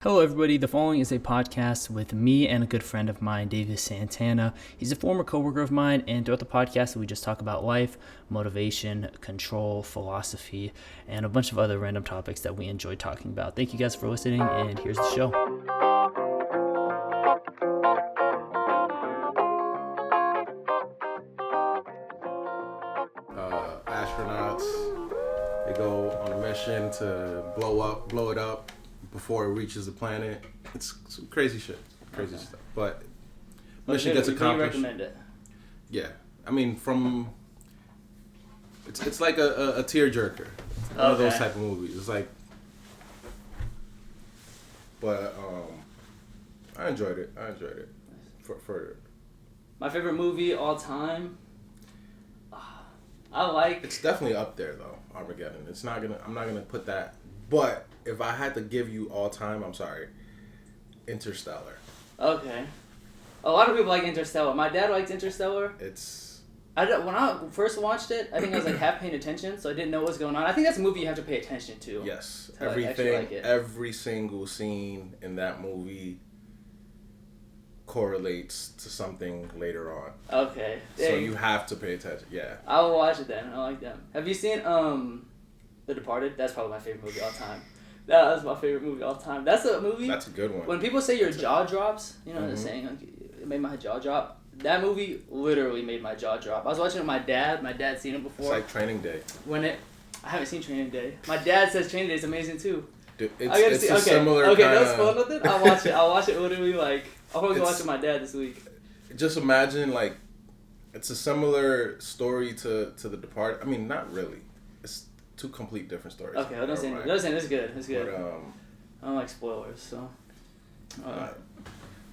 Hello, everybody. The following is a podcast with me and a good friend of mine, Davis Santana. He's a former coworker of mine, and throughout the podcast, we just talk about life, motivation, control, philosophy, and a bunch of other random topics that we enjoy talking about. Thank you guys for listening, and here's the show. Astronauts, they go on a mission to blow it up before it reaches the planet. It's some crazy shit, stuff. But mission gets accomplished. You recommend it? Yeah, I mean, it's like a tearjerker. One of those type of movies. It's like, but I enjoyed it. For my favorite movie all time. It's definitely up there though. Armageddon. I'm not gonna put that. But if I had to give you all time, I'm sorry. Interstellar. Okay. A lot of people like Interstellar. My dad likes Interstellar. When I first watched it, I think I was like half paying attention, so I didn't know what was going on. I think that's a movie you have to pay attention to. Yes. Everything, every single scene in that movie correlates to something later on. Okay. So you have to pay attention. Yeah. I will watch it then. I like them. Have you seen The Departed? That's probably my favorite movie all time. That was my favorite movie all time. That's a movie. That's a good one. When people say your jaw drops, you know what I'm saying? Like, it made my jaw drop. That movie literally made my jaw drop. I was watching it with my dad. My dad's seen it before. It's like Training Day. I haven't seen Training Day. My dad says Training Day is amazing too. Dude, it's a similar Okay, kinda... no spoil nothing. I'll watch it. I'll watch it literally like... I'll probably go watch it with my dad this week. Just imagine like... It's a similar story to The Departed. I mean, not really. It's two complete different stories. Okay, I'm not saying it's good. It's good. But, I don't like spoilers, so...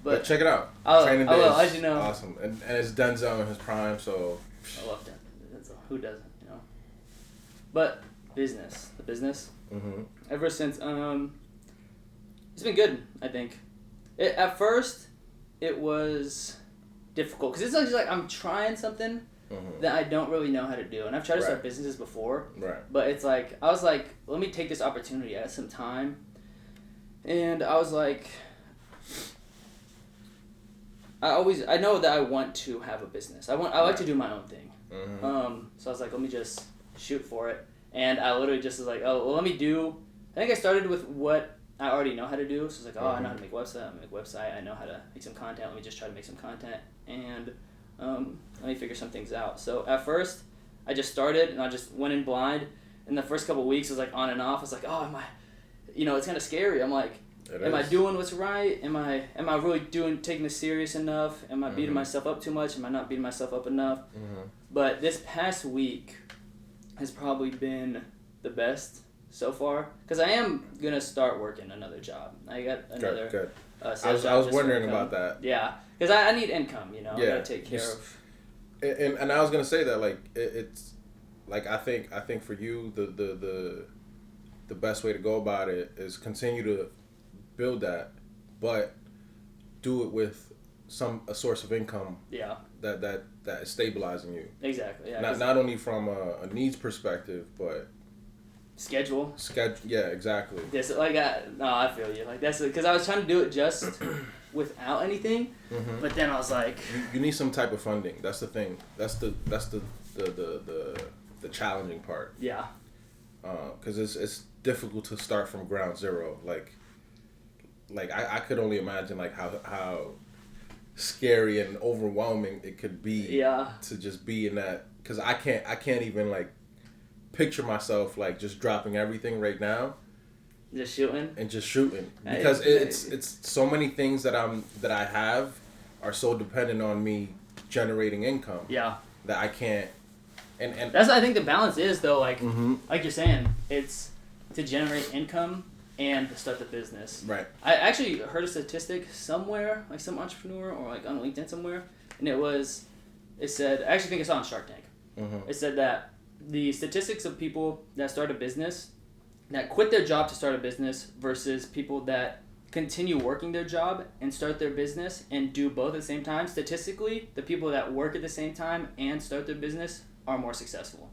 But check it out. Training Day is you know. Awesome. And it's Denzel in his prime, so... I love Denzel. Who doesn't, you know? But the business. Mm-hmm. Ever since, it's been good, I think. At first, it was difficult. Because it's like I'm trying something that I don't really know how to do. And I've tried to start businesses before. Right. But it's like, I was like, let me take this opportunity. I had some time. And I was like... I know that I want to have a business. I like to do my own thing. Mm-hmm. So I was like, let me just shoot for it. And I literally just was like, oh, well, let me do... I think I started with what I already know how to do. So I was like, I know how to make a website. I'm going to make a website. I know how to make some content. Let me just try to make some content. And let me figure some things out. So at first, I just started and I just went in blind. In the first couple of weeks, it was like on and off. I was like, oh, am I... You know, it's kind of scary. I'm like... Am I doing what's right? Am I really taking this serious enough? Am I beating myself up too much? Am I not beating myself up enough? But this past week has probably been the best so far because I am gonna start working another job. I got another. Good. I was wondering about that. Yeah, because I need income. You know, yeah, I gotta take care of. And I was gonna say that like it's like I think for you the best way to go about it is continue to build that, but do it with a source of income. Yeah. That is stabilizing you. Exactly. Yeah. Not only from a needs perspective, but schedule. Yeah, exactly. This I feel you. Like that's because I was trying to do it just without anything, but then I was like, you need some type of funding. That's the thing. That's the challenging part. Yeah. Because it's difficult to start from ground zero. Like I could only imagine like how scary and overwhelming it could be to just be in that, because I can't even like picture myself like just dropping everything right now, just shooting because it's so many things that I have are so dependent on me generating income that I can't and that's what I think the balance is though, like like you're saying, it's to generate income and to start the business. Right. I actually heard a statistic somewhere, like some entrepreneur or like on LinkedIn somewhere, and it said, I actually think I saw it on Shark Tank. It said that the statistics of people that start a business, that quit their job to start a business versus people that continue working their job and start their business and do both at the same time, statistically, the people that work at the same time and start their business are more successful.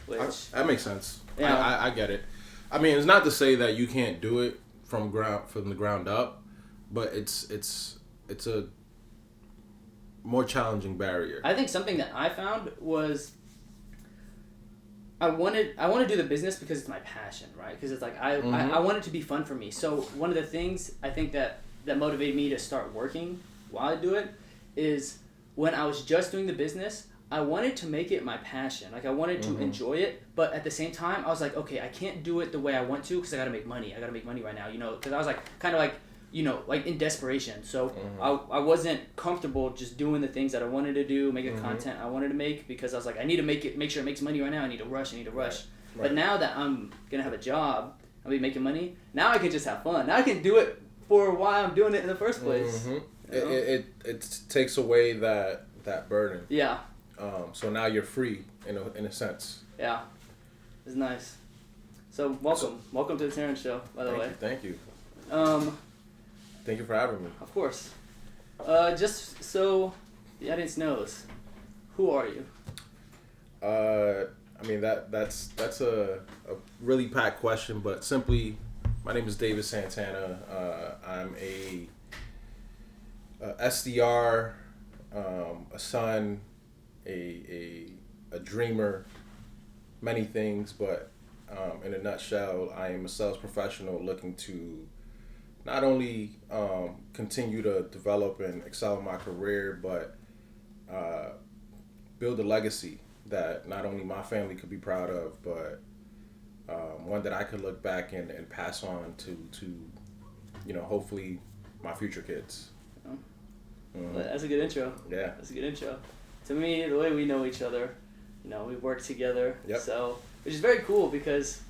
That makes sense. Yeah. I get it. I mean, it's not to say that you can't do it from the ground up, but it's a more challenging barrier. I think something that I found was I want to do the business because it's my passion, right? Because it's like I want it to be fun for me. So one of the things I think that motivated me to start working while I do it is when I was just doing the business, I wanted to make it my passion. Like I wanted to enjoy it, but at the same time, I was like, okay, I can't do it the way I want to because I got to make money. I got to make money right now, you know, because I was like kind of like, you know, like in desperation. So I wasn't comfortable just doing the things that I wanted to do, make the content I wanted to make because I was like, I need to make sure it makes money right now. I need to rush. Right. But now that I'm going to have a job, I'll be making money. Now I can just have fun. Now I can do it for why I'm doing it in the first place. You know? It takes away that burden. Yeah. So now you're free in a sense. Yeah. It's nice. So welcome to the Terran show, by the way. Thank you. Thank you for having me. Of course. Just so the audience knows, who are you? I mean that's a really packed question, but simply, my name is Davis Santana. I'm a SDR, a son, a dreamer, many things, but in a nutshell, I am a sales professional looking to not only continue to develop and excel in my career, but build a legacy that not only my family could be proud of, but one that I could look back and pass on to you know, hopefully my future kids. Well, that's a good intro. Yeah. That's a good intro. To me, the way we know each other, you know, we work together. Yep. So, which is very cool because,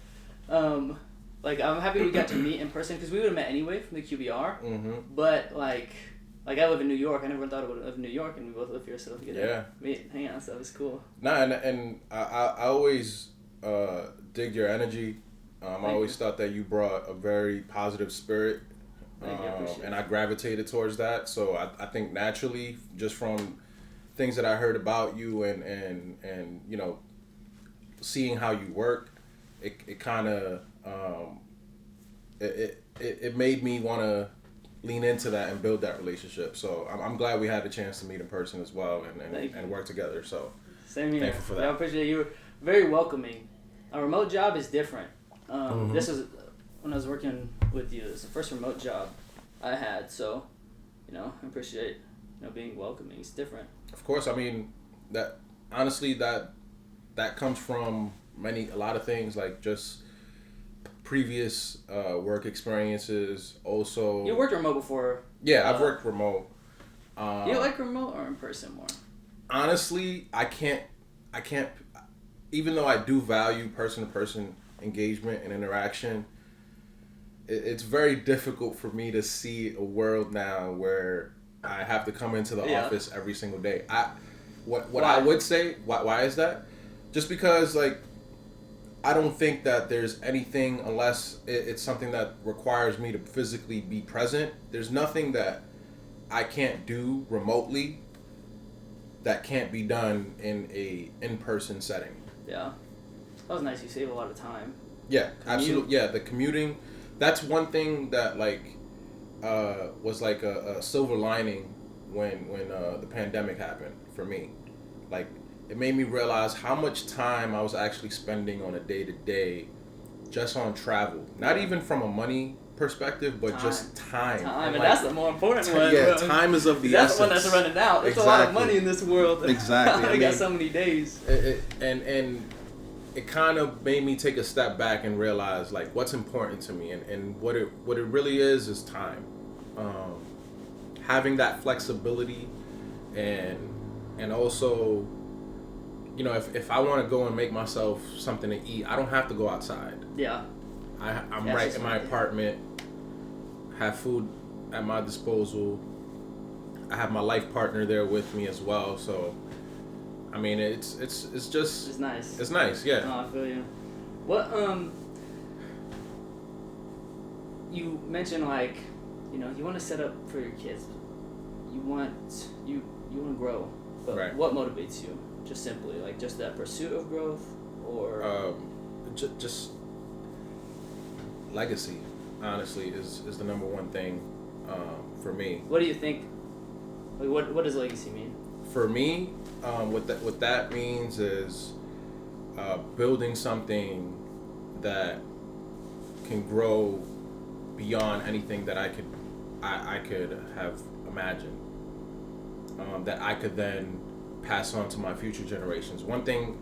like, I'm happy we got to meet in person because we would have met anyway from the QBR. But like I live in New York. I never thought I would live in New York, and we both live here, so we get to meet, hang out. So it was cool. Nah, and I always dig your energy. I always thought that you brought a very positive spirit. And I gravitated towards that. So I think naturally, just from things that I heard about you and you know, seeing how you work, it kind of it made me want to lean into that and build that relationship. So I'm glad we had the chance to meet in person as well and work together. So same here. Thankful for that. I appreciate you. Were very welcoming. A remote job is different. This is when I was working with you. It was the first remote job I had. So, you know, I appreciate, you know, being welcoming. It's different. Of course, I mean that honestly that comes from a lot of things, like just previous work experiences. Also, you worked remote before. Yeah, I've worked remote. You like remote or in person more? Honestly, I can't. Even though I do value person-to-person engagement and interaction, it's very difficult for me to see a world now where I have to come into the office every single day. What I would say, why is that? Just because, like, I don't think that there's anything, unless it's something that requires me to physically be present. There's nothing that I can't do remotely that can't be done in a in-person setting. Yeah. That was nice. You save a lot of time. Yeah, absolutely. Yeah, the commuting. That's one thing that was like a silver lining when the pandemic happened for me. Like, it made me realize how much time I was actually spending on a day-to-day just on travel. Not even from a money perspective, but just time. And that's the more important one. Yeah, time is of the essence. That's the one that's running out. There's a lot of money in this world. Exactly. I got so many days. And it kind of made me take a step back and realize, like, what's important to me, and what it really is time. Having that flexibility, and also, you know, if I want to go and make myself something to eat, I don't have to go outside. Yeah. I'm right in my apartment, have food at my disposal. I have my life partner there with me as well, so I mean, it's just it's nice. It's nice, yeah. Oh, I feel you. What you mentioned, like, you know, you want to set up for your kids. You want to grow, but right. What motivates you? Just simply, like, just that pursuit of growth, or just legacy. honestly, is the number one thing for me. What do you think? Like, what does legacy mean? For me, what that means is building something that can grow beyond anything that I could have imagined. That I could then pass on to my future generations. One thing,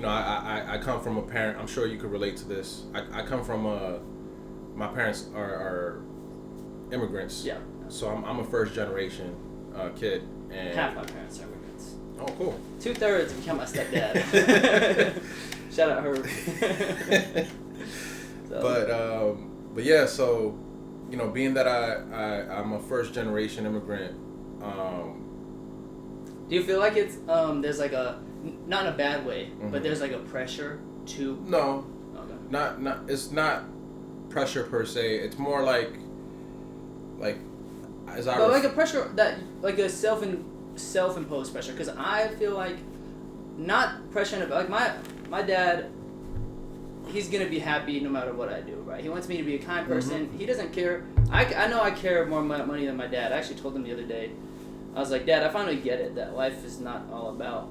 I come from a parent. I'm sure you could relate to this. I come from my parents are immigrants. Yeah. So I'm a first generation kid. And half my parents are immigrants. Oh, cool. 2/3 become my stepdad. Shout out Herb. But yeah, so being that I'm a first generation immigrant. Do you feel like it's there's like a, not in a bad way, mm-hmm. but there's like a pressure to? No. Okay. Not it's not pressure per se. It's more like as I. But like a pressure that like a self-imposed pressure, because I feel like not pressure like my dad. He's gonna be happy no matter what I do, right? He wants me to be a kind person. Mm-hmm. He doesn't care. I know I care more about money than my dad. I actually told him the other day. I was like, Dad, I finally get it that life is not all about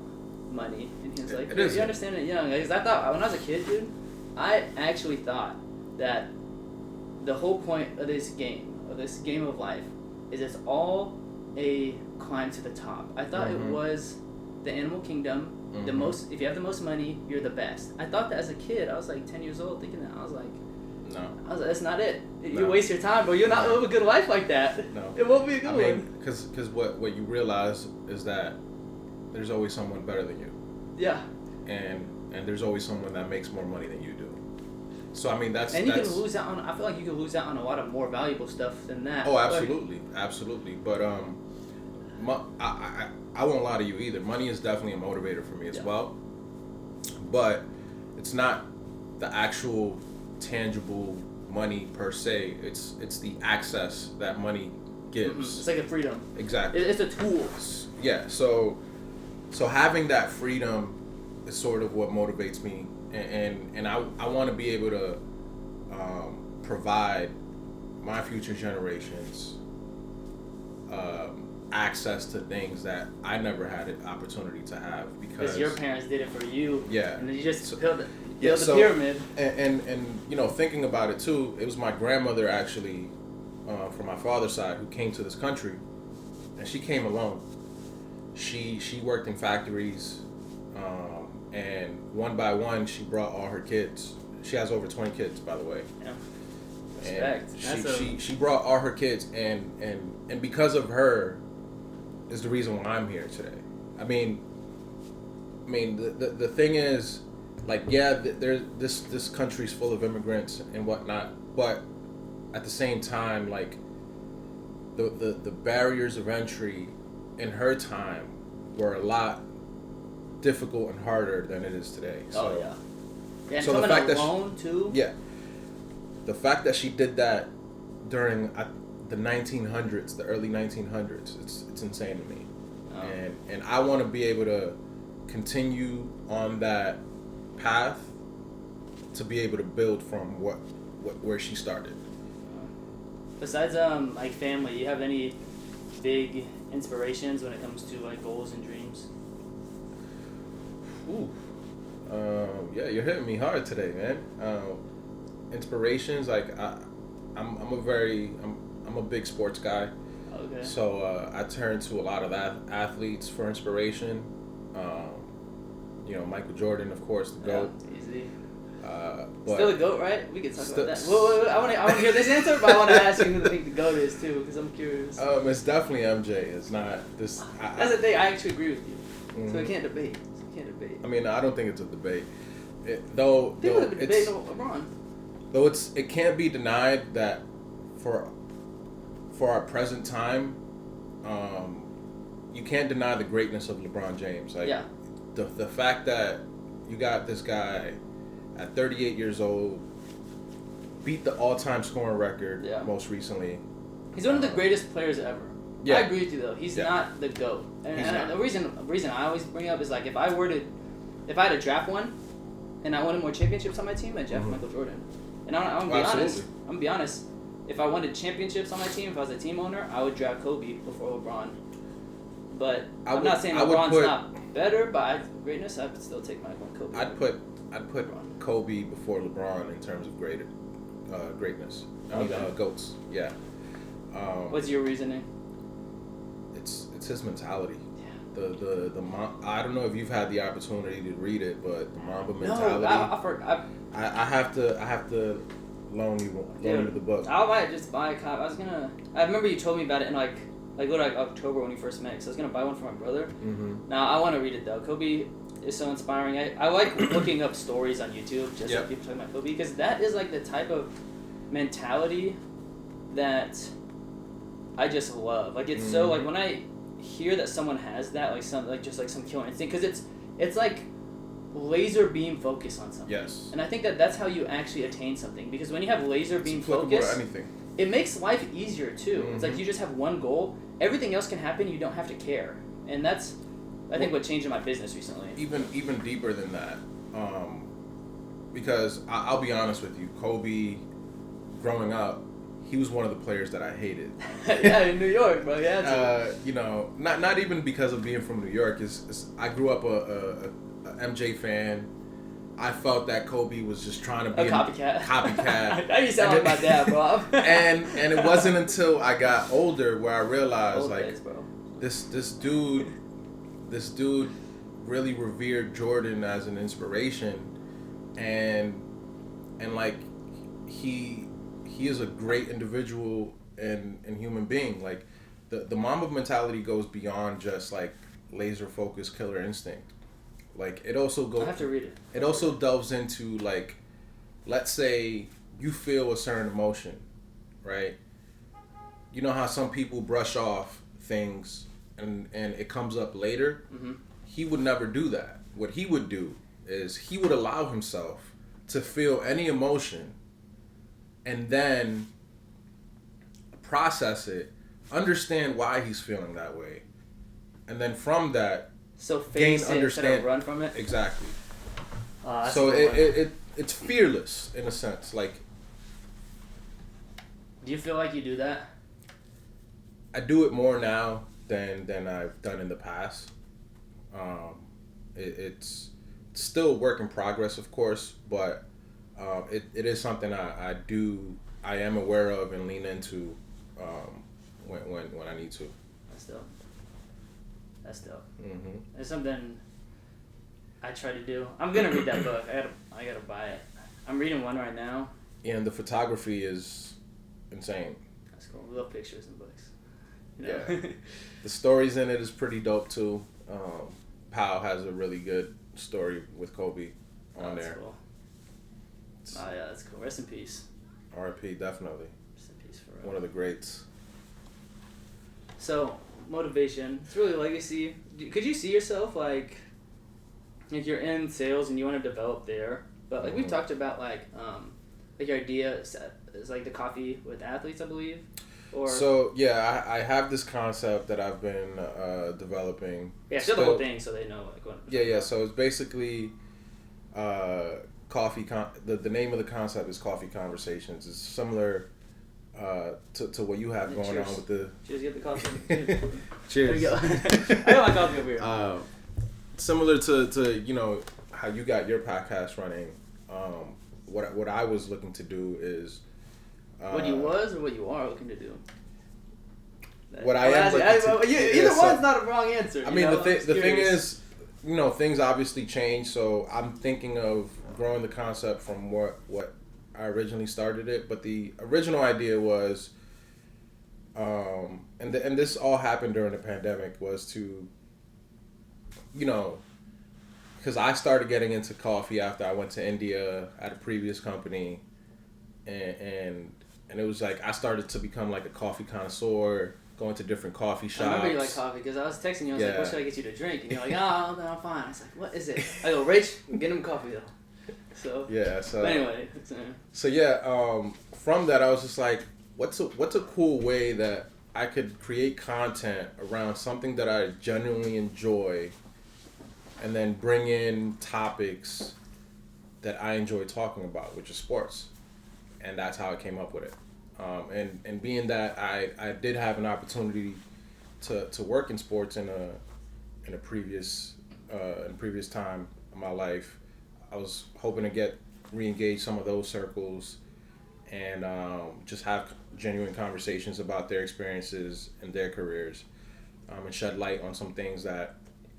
money. And he was like, you understand it young. Because I thought when I was a kid, dude, I actually thought that the whole point of this game of life, is it's all a climb to the top. I thought it was the animal kingdom. Mm-hmm. If you have the most money, you're the best. I thought that as a kid. I was like 10 years old thinking that. I was like, no. I was like, that's not it. You waste your time, bro. You'll not live a good life like that. No. It won't be a good one. Because what you realize is that there's always someone better than you. Yeah. And there's always someone that makes more money than you do. So I mean that's. And you can lose out on. I feel like you can lose out on a lot of more valuable stuff than that. Oh, absolutely, absolutely. But I won't lie to you either. Money is definitely a motivator for me as well. But it's not the actual tangible money per se. It's the access that money gives. It's like a freedom. Exactly. It's a tool. Yeah. So having that freedom is sort of what motivates me, and I want to be able to provide my future generations access to things that I never had an opportunity to have because your parents did it for you. Yeah. And then you just built the pyramid. And thinking about it too, it was my grandmother actually, from my father's side, who came to this country, and she came alone. She worked in factories, and one by one she brought all her kids. She has over 20 kids, by the way. Yeah. Respect. And she brought all her kids, and because of her is the reason why I'm here today. I mean the thing is, like, yeah, this country's full of immigrants and whatnot, but at the same time, like, the barriers of entry in her time were a lot difficult and harder than it is today. So, oh yeah. And so coming the fact alone too. Yeah. The fact that she did that during the 1900s, the early 1900s, it's insane to me. Oh. And I want to be able to continue on that path to be able to build from where she started. Besides like family, you have any big inspirations when it comes to like goals and dreams? Ooh. Yeah, you're hitting me hard today, man. Inspirations, like I'm a big sports guy. Okay. So I turn to a lot of athletes for inspiration. Michael Jordan, of course, the GOAT. Easy. But still the GOAT, right? We can talk about that. Wait, I want to hear this answer, but I want to ask you who you think the GOAT is too, because I'm curious. It's definitely MJ. It's not this. That's the thing. I actually agree with you. Mm-hmm. So we can't debate. I mean, I don't think it's a debate. People have been debating LeBron. Though it can't be denied that for our present time, you can't deny the greatness of LeBron James. Like, yeah. The fact that you got this guy at 38 years old, beat the all-time scoring record most recently. He's one of the greatest players ever. Yeah. I agree with you though. He's not the GOAT. And the reason I always bring up is like if I had to draft one, and I wanted more championships on my team, I'd draft Michael Jordan. And I'm gonna be honest. if I wanted championships on my team, if I was a team owner, I would draft Kobe before LeBron. But I'm not saying LeBron's not better, but greatness, I would still take my one Kobe. I'd put Kobe before LeBron in terms of greatness. I mean, GOATs. Yeah. What's your reasoning? It's his mentality. I don't know if you've had the opportunity to read it, but the Mamba mentality. No, I have to loan you the book. I might just buy a copy. I remember you told me about it in like October when we first met. So I was gonna buy one for my brother. Mm-hmm. Now I want to read it though. Kobe is so inspiring. I like looking up stories on YouTube just so people talking about Kobe, because that is like the type of mentality that I just love. Like it's so like when I hear that someone has that, like some killer instinct, because it's like laser beam focus on something. Yes. And I think that's how you actually attain something, because when you have laser beam focus, it makes life easier too. It's like you just have one goal. Everything else can happen. You don't have to care, and that's I think what changed in my business recently. Even deeper than that, because I'll be honest with you, Kobe, growing up, he was one of the players that I hated. Yeah, in New York, bro. Yeah. You know, not even because of being from New York. I grew up a MJ fan. I felt that Kobe was just trying to be a copycat. That you sound like my dad, bro. and it wasn't until I got older where I realized days, this dude really revered Jordan as an inspiration, and like he is a great individual and human being. Like the Mamba mentality goes beyond just like laser focused killer instinct. Like it also goes. I have to read it. It also delves into like, let's say you feel a certain emotion, right? You know how some people brush off things and it comes up later. Mm-hmm. He would never do that. What he would do is he would allow himself to feel any emotion and then process it, understand why he's feeling that way, and then from that, face it instead of run from it. Exactly. So it's fearless in a sense. Like, do you feel like you do that? I do it more now than I've done in the past. It's still a work in progress, of course, but it is something I am aware of and lean into when I need to. That's dope. Mm-hmm. It's something I try to do. I'm gonna read that book. I gotta buy it. I'm reading one right now. And the photography is insane. That's cool. We love pictures and books. Yeah. The stories in it is pretty dope too. Powell has a really good story with Kobe on there. Cool. Oh yeah, that's cool. Rest in peace. R.I.P. Definitely. Rest in peace forever. One of the greats. So, motivation. It's really legacy. Could you see yourself like you're in sales and you want to develop there? But like we've talked about like your idea is like the coffee with athletes, I believe. So yeah, I have this concept that I've been developing. Yeah, share the whole thing so they know like what. Yeah. So it's basically coffee. The name of the concept is Coffee Conversations. It's similar to what you have going on with the. Cheers! Get the coffee. Cheers. There you go. I got my coffee over here. Similar to how you got your podcast running. What I was looking to do is. What you was or what you are looking to do? What I am looking to do. Either one's not a wrong answer. I mean, the thing is, things obviously change, so I'm thinking of growing the concept from what I originally started it. But the original idea was, and this all happened during the pandemic, was to, because I started getting into coffee after I went to India at a previous company, and it was like I started to become like a coffee connoisseur, going to different coffee shops. I remember you like coffee because I was texting you. I was like, "What should I get you to drink?" And you're like, "Oh, no, I'm fine." I was like, "What is it?" I go, "Rich, get him coffee though." So yeah. So but anyway. So yeah. From that, I was just like, "What's a cool way that I could create content around something that I genuinely enjoy, and then bring in topics that I enjoy talking about, which is sports." And that's how I came up with it. And being that I did have an opportunity to work in sports in a previous time in my life, I was hoping to re-engage some of those circles and just have genuine conversations about their experiences and their careers, and shed light on some things that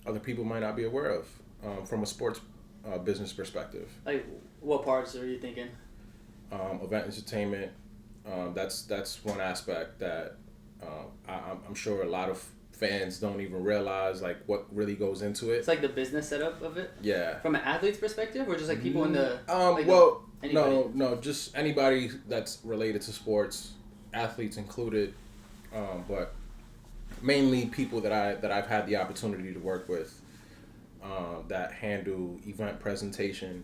other people might not be aware of from a sports business perspective. Like, what parts are you thinking? Event entertainment. That's one aspect that I'm sure a lot of fans don't even realize, like, what really goes into it. It's like the business setup of it. Yeah. From an athlete's perspective, or just like people in the no, just anybody that's related to sports, athletes included, but mainly people that I've had the opportunity to work with that handle event presentation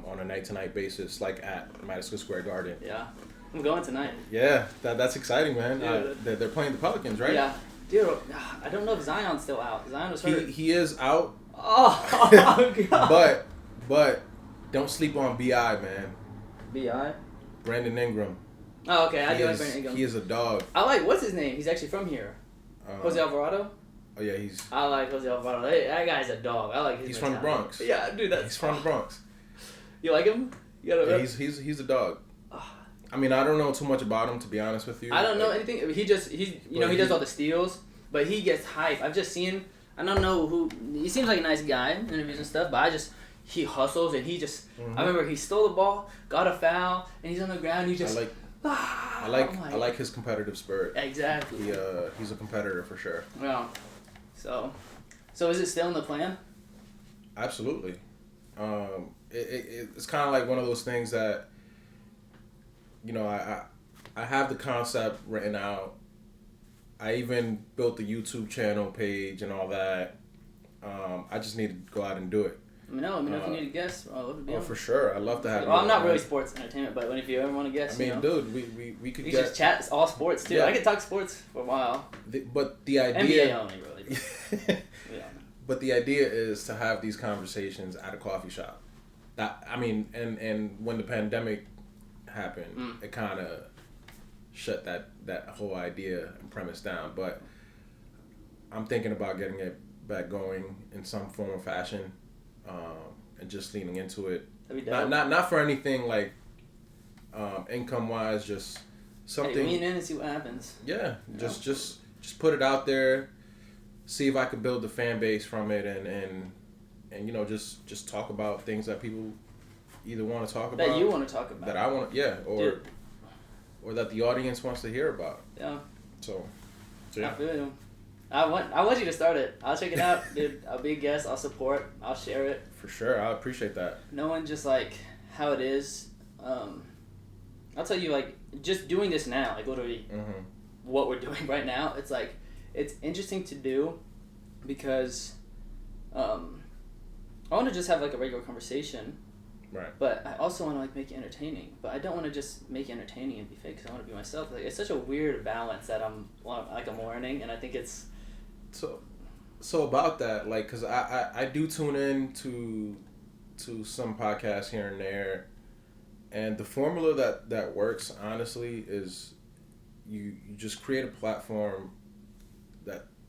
on a night-to-night basis, like at Madison Square Garden. Yeah, I'm going tonight. Yeah, that's exciting, man. They're playing the Pelicans, right? Yeah, dude. I don't know if Zion's still out. Zion was hurt. He is out. Oh God. but don't sleep on BI, man. BI. Brandon Ingram. Oh, okay. I do like Brandon Ingram. He is a dog. I like, what's his name? He's actually from here. Jose Alvarado. Oh yeah, I like Jose Alvarado. That guy's a dog. I like his. He's from the Bronx. Yeah, dude. He's from the Bronx. You like him? He's a dog. I mean, I don't know too much about him, to be honest with you. I don't know anything. He does all the steals, but he gets hype. I've just seen. I don't know who. He seems like a nice guy in interviews and stuff, but he hustles and he just. I remember he stole the ball, got a foul, and he's on the ground. He just. I like his competitive spirit. Exactly. He's a competitor for sure. Yeah. So is it still in the plan? Absolutely. It's kind of like one of those things that, you know, I have the concept written out. I even built the YouTube channel page and all that. I just need to go out and do it. Let me know if you need a guest. I'd love to be on. For sure. I'd love to have you. I'm not really sports entertainment, but if you ever want to guest, dude, we could just chat all sports too. Yeah. I could talk sports for a while. But the idea... NBA only, really. Yeah. But the idea is to have these conversations at a coffee shop. And when the pandemic happened, it kind of shut that whole idea and premise down. But I'm thinking about getting it back going in some form or fashion, and just leaning into it. Not for anything like income wise, just something. Hey, lean in and see what happens. Yeah, just put it out there. See if I could build the fan base from it, and you know, just talk about things that people either want to talk about, that you want to talk about, that I want, or that the audience wants to hear about. Yeah. So yeah. I feel you. I want you to start it. I'll check it out, dude. I'll be a guest. I'll support. I'll share it. For sure, I appreciate that. Knowing just like how it is, I'll tell you, like, just doing this now, like literally, what we're doing right now. It's like, it's interesting to do because I want to just have like a regular conversation, right? But I also want to like make it entertaining. But I don't want to just make it entertaining and be fake because I want to be myself. Like, it's such a weird balance that I'm learning, and I think it's so about that. Like, cause I do tune in to some podcasts here and there, and the formula that works honestly is you just create a platform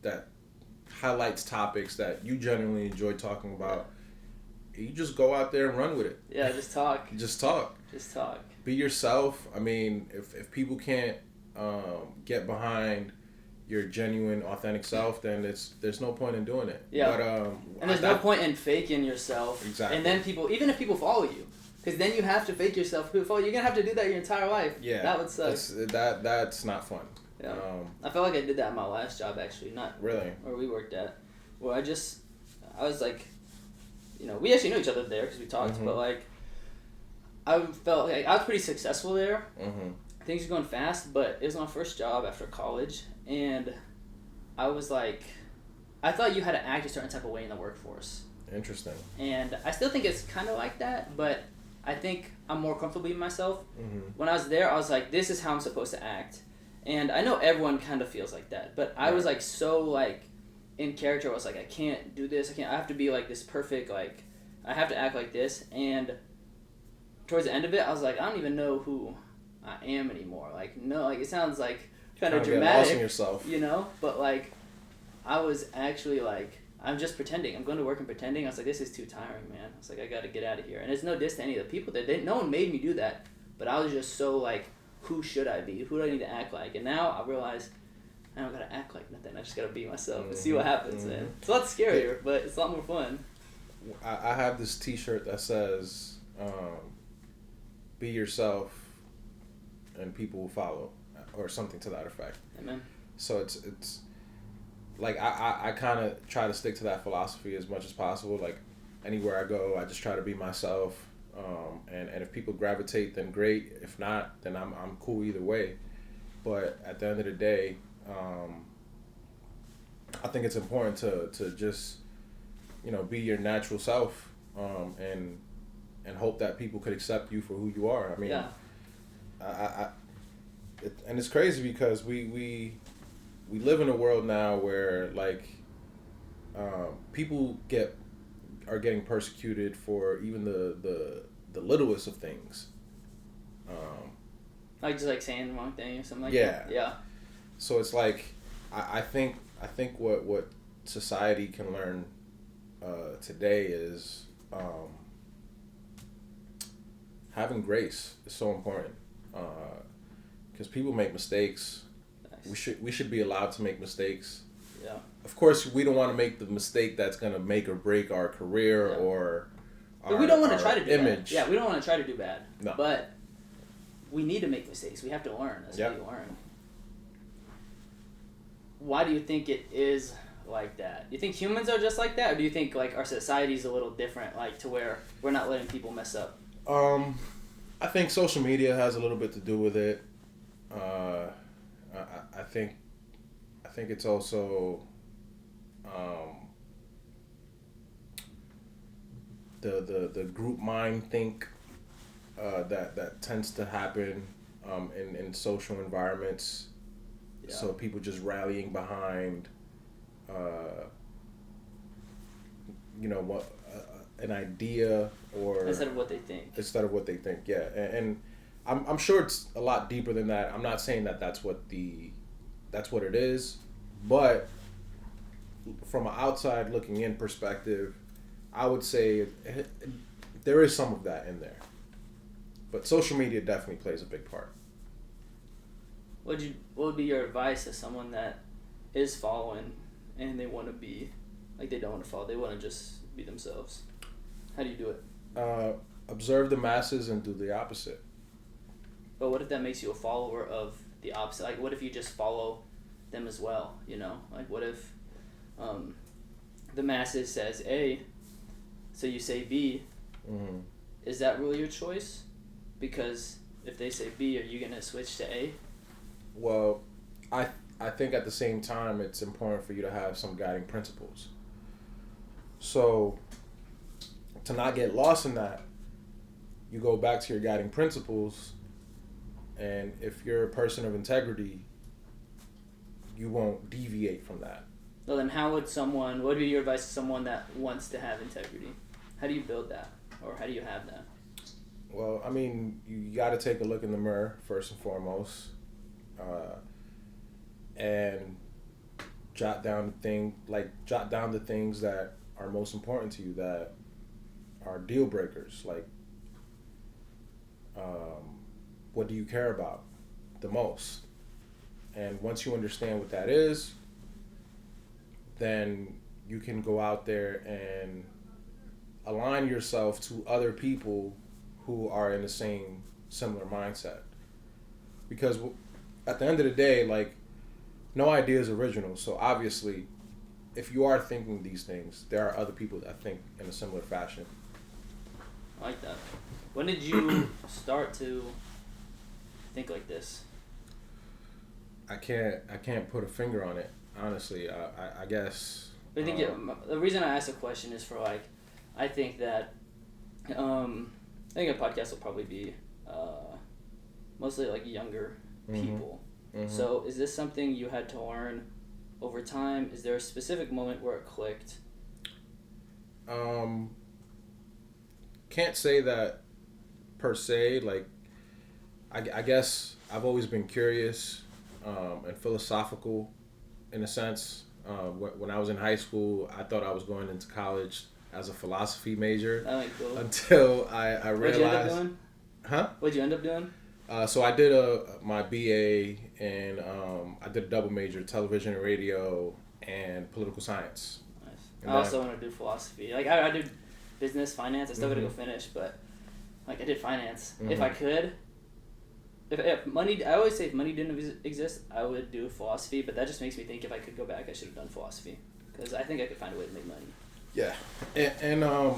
that highlights topics that you genuinely enjoy talking about. You just go out there and run with it. Yeah, just talk. Just talk. Be yourself. I mean, if people can't get behind your genuine, authentic self, then there's no point in doing it. Yeah. But, and there's no point in faking yourself. Exactly. And then even if people follow you, because then you have to fake yourself. People follow you. You're gonna have to do that your entire life. Yeah. That would suck. That's not fun. Yeah. I felt like I did that at my last job, actually. Not really. Where we worked at. Where I was like, you know, we actually knew each other there because we talked, but like, I felt like I was pretty successful there. Things were going fast, but it was my first job after college, and I was like, I thought you had to act a certain type of way in the workforce. Interesting. And I still think it's kind of like that, but I think I'm more comfortable being myself. When I was there, I was like, this is how I'm supposed to act. And I know everyone kind of feels like that, but I was like so like in character. I was like, I can't do this. I have to be like this perfect, like I have to act like this. And towards the end of it, I was like, I don't even know who I am anymore. Like, no, like, it sounds like kind of dramatic, lost in yourself. You know? But, like, I was actually, like, I'm just pretending. I'm going to work and pretending. I was like, this is too tiring, man. I was like, I got to get out of here. And it's no diss to any of the people that no one made me do that. But I was just so, like, who should I be? Who do I need to act like? And now I realize I don't got to act like nothing. I just got to be myself and see what happens, man. It's a lot scarier, but it's a lot more fun. I have this T-shirt that says, be yourself and people will follow, or something to that effect. Amen. So it's like I kind of try to stick to that philosophy as much as possible. Like anywhere I go, I just try to be myself. And if people gravitate, then great. If not, then I'm cool either way. But at the end of the day, I think it's important to just, you know, be your natural self, and hope that people could accept you for who you are. I mean, and it's crazy because we live in a world now where like people are getting persecuted for even the littlest of things. Like just like saying the wrong thing or something like yeah. that. Yeah. So it's like I think what society can learn today is having grace is so important, because people make mistakes. Nice. We should be allowed to make mistakes. Yeah. Of course, we don't want to make the mistake that's gonna make or break our career or but we don't want to try to do image. Bad. Yeah, we don't want to try to do bad. No. But we need to make mistakes. We have to learn. That's how you learn. Why do you think it is like that? Do you think humans are just like that, or do you think like our society's a little different, like to where we're not letting people mess up? I think social media has a little bit to do with it. I think it's also the group mind think that tends to happen in social environments. Yeah. So people just rallying behind an idea or instead of what they think. Yeah, and I'm sure it's a lot deeper than that. I'm not saying that that's what it is, but from an outside looking in perspective, I would say there is some of that in there. But social media definitely plays a big part. What would be your advice to someone that is following and they want to be, like they don't want to follow, they want to just be themselves? How do you do it? Observe the masses and do the opposite. But what if that makes you a follower of the opposite? Like, what if you just follow them as well, you know? Like, what if the masses says A, so you say B? Mm-hmm. Is that really your choice? Because if they say B, are you going to switch to A? Well, I think at the same time, it's important for you to have some guiding principles. So, to not get lost in that, you go back to your guiding principles, and if you're a person of integrity, you won't deviate from that. Well, then what would be your advice to someone that wants to have integrity? How do you build that? Or how do you have that? Well, I mean, you got to take a look in the mirror, first and foremost, and jot down the things that are most important to you, that are deal breakers. Like, what do you care about the most? And once you understand what that is, then you can go out there and align yourself to other people who are in the similar mindset. Because at the end of the day, like, no idea is original. So obviously, if you are thinking these things, there are other people that think in a similar fashion. I like that. When did you start to think like this? I can't put a finger on it, honestly. I guess. I think the reason I asked the question is for, like, I think that I think a podcast will probably be mostly like younger people. Mm-hmm. So is this something you had to learn over time? Is there a specific moment where it clicked? Can't say that per se. Like, I guess I've always been curious and philosophical in a sense. When I was in high school, I thought I was going into college as a philosophy major. That ain't cool. Until I realized. What'd you end up doing? Huh? What'd you end up doing? So I did my BA and I did a double major, television and radio and political science. Nice. And I also want to do philosophy. Like I did business, finance. I still gotta go finish, but like I did finance. If I could, if money, I always say if money didn't exist, I would do philosophy. But that just makes me think if I could go back, I should have done philosophy because I think I could find a way to make money. Yeah, and I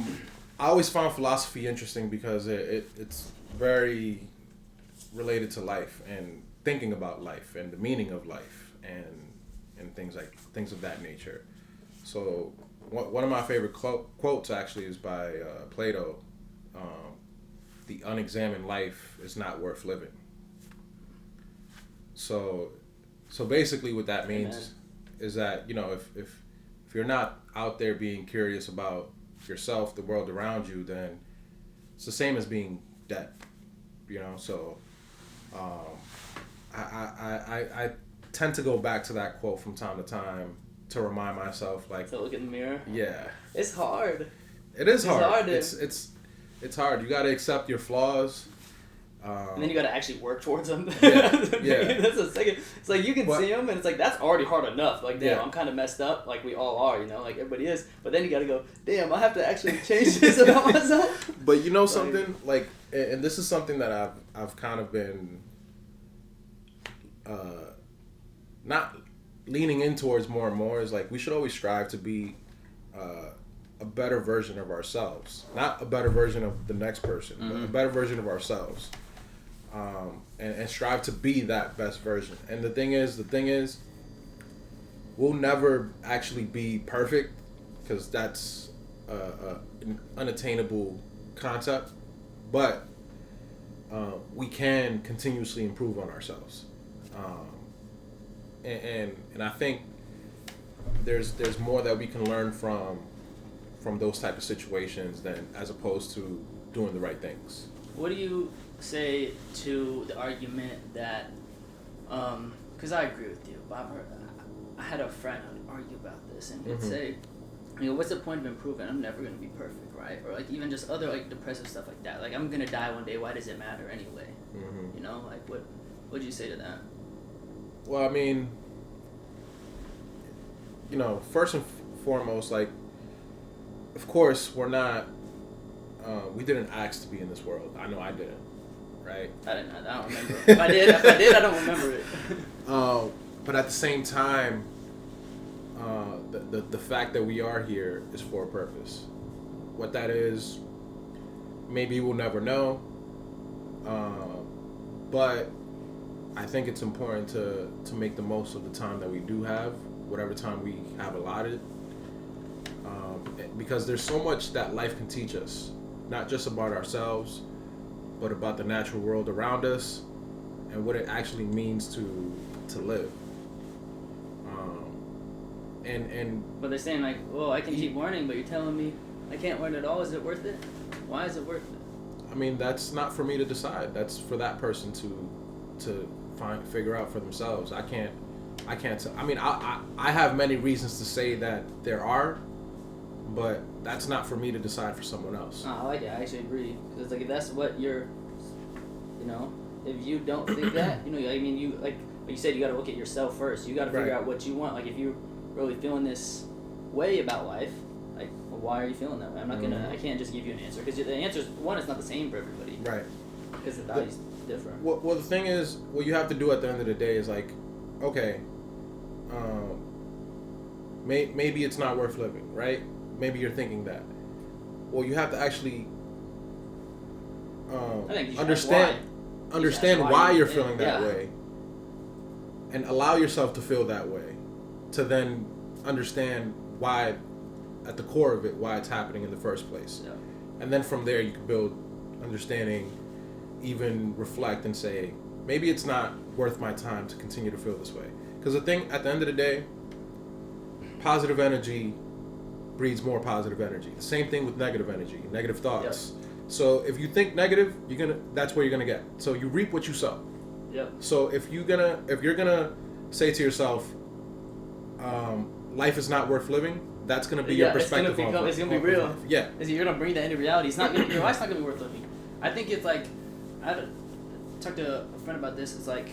always found philosophy interesting because it's very related to life and thinking about life and the meaning of life and things of that nature. So one of my favorite quotes actually is by Plato. The unexamined life is not worth living. So basically what that means is that, you know, if you're not out there being curious about yourself, the world around you, then it's the same as being dead, you know? So I tend to go back to that quote from time to time to remind myself, like, to look in the mirror. Yeah, it's hard. It is hard. It's hard. You got to accept your flaws. And then you got to actually work towards them. Yeah. That's a second. It's like you can see them, and it's like that's already hard enough. Like, damn, I'm kind of messed up. Like we all are, you know. Like everybody is. But then you got to go, damn, I have to actually change this about myself. But you know something, like, and this is something that I've kind of been not leaning in towards more and more, is like we should always strive to be a better version of ourselves, not a better version of the next person, but a better version of ourselves, and strive to be that best version. And the thing is, we'll never actually be perfect because that's an unattainable concept, but we can continuously improve on ourselves, and I think there's more that we can learn from those type of situations than as opposed to doing the right things. What do you say to the argument that, because I agree with you, but I had a friend who would argue about this, and he'd say, you know, what's the point of improving? I'm never going to be perfect, right? Or like even just other like depressive stuff like that. Like I'm going to die one day. Why does it matter anyway? You know, like what would you say to that? Well, I mean, you know, first and foremost, like, of course, we're not. We didn't ask to be in this world. I know I didn't, right? I don't remember. If I did, I don't remember it. But at the same time, the fact that we are here is for a purpose. What that is, maybe we'll never know. But I think it's important to make the most of the time that we do have, whatever time we have allotted. Because there's so much that life can teach us, not just about ourselves, but about the natural world around us and what it actually means to live. But they're saying like, well, I can keep learning, but you're telling me I can't learn at all. Is it worth it? Why is it worth it? I mean, that's not for me to decide. That's for that person to figure out for themselves. I can't. I mean, I have many reasons to say that there are, but that's not for me to decide for someone else. I like it. I actually agree. Because it's like if that's what you're, you know, if you don't think that, you know, I mean, you like you said, you got to look at yourself first. You got to figure out what you want. Like if you're really feeling this way about life, like, well, why are you feeling that way? I'm not gonna. I can't just give you an answer because the answer is one. It's not the same for everybody. Right. Because the body's different. Well, the thing is, what you have to do at the end of the day is like, okay, maybe it's not worth living, right? Maybe you're thinking that. Well, you have to actually understand why you're feeling that way, and allow yourself to feel that way, to then understand why, at the core of it, why it's happening in the first place. Yeah. And then from there you can build understanding, even reflect and say, maybe it's not worth my time to continue to feel this way. Because the thing, at the end of the day, positive energy breeds more positive energy. The same thing with negative energy, negative thoughts. So if you think negative, that's where you're gonna get. So you reap what you sow. Yep. So if you're gonna say to yourself, life is not worth living, that's gonna be your perspective. It's gonna be real. Yeah. You're gonna bring that into reality. It's not gonna, your life's not gonna be worth living. I think it's like, I talked to a friend about this. It's like,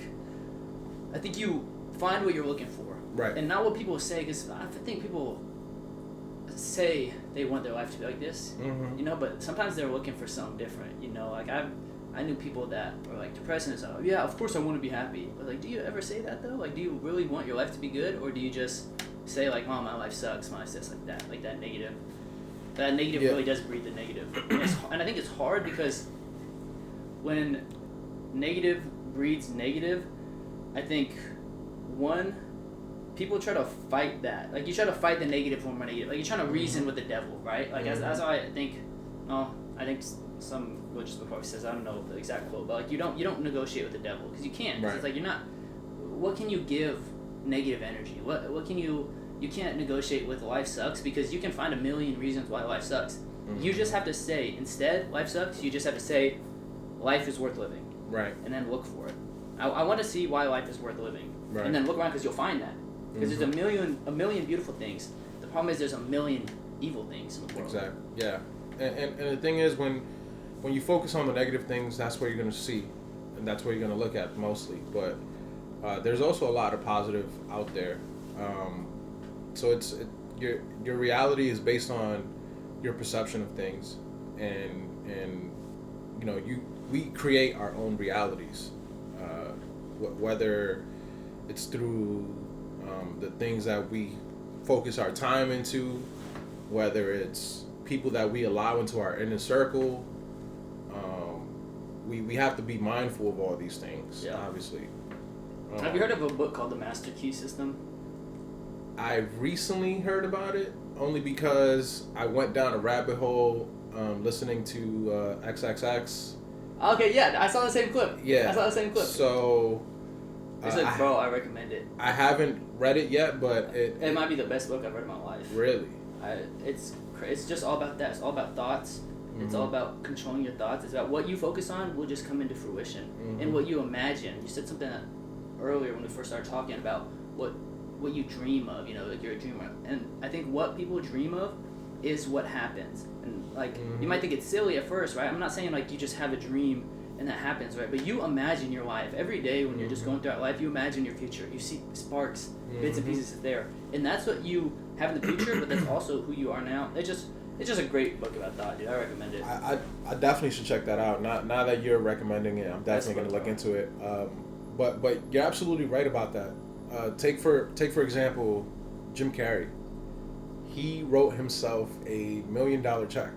I think you find what you're looking for, right? And not what people say, because I think people say they want their life to be like this, mm-hmm. you know, but sometimes they're looking for something different, you know. Like I knew people that were like depressed and it's like, yeah, of course I want to be happy, but like, do you ever say that though? Like, do you really want your life to be good, or do you just say like, oh, my life sucks, my life sucks, like that negative Yeah. really does breed the negative. And I think it's hard because when negative breeds negative, I think people try to fight that. Like, you try to fight the negative form of negative. Like, you're trying to reason with the devil, right? Like, mm-hmm. as I think, I think some religious book probably says, I don't know the exact quote, but like, you don't negotiate with the devil, because you can't. Right. It's like, you're not. What can you give negative energy? What can you can't negotiate with life sucks, because you can find a million reasons why life sucks. Mm-hmm. You just have to say, instead, life sucks, you just have to say, life is worth living. Right. And then look for it. I want to see why life is worth living. Right. And then look around, because you'll find that. Because mm-hmm. there's a million beautiful things. The problem is there's a million evil things in the world. Exactly. Yeah. And the thing is, when you focus on the negative things, that's where you're going to see, and that's where you're going to look at mostly. But there's also a lot of positive out there. So your reality is based on your perception of things, and you know, we create our own realities, whether it's through the things that we focus our time into, whether it's people that we allow into our inner circle. We have to be mindful of all these things, obviously. Have you heard of a book called The Master Key System? I've recently heard about it, only because I went down a rabbit hole listening to XXX. Okay, yeah, I saw the same clip. Yeah. I saw the same clip. So... I recommend it. I haven't read it yet, but it might be the best book I've read in my life. Really? It's just all about that. It's all about thoughts. Mm-hmm. It's all about controlling your thoughts. It's about what you focus on will just come into fruition. Mm-hmm. And what you imagine. You said something earlier when we first started talking about what you dream of, you know, like you're a dreamer. And I think what people dream of is what happens. And like, mm-hmm. you might think it's silly at first, right? I'm not saying like you just have a dream and that happens, right? But you imagine your life. Every day when you're just going throughout life, you imagine your future. You see sparks, bits and pieces there. And that's what you have in the future, but that's also who you are now. It's just a great book about thought, dude. I recommend it. I definitely should check that out. Now that you're recommending it, I'm definitely going to look into it. But you're absolutely right about that. Take for example, Jim Carrey. He wrote himself a $1 million check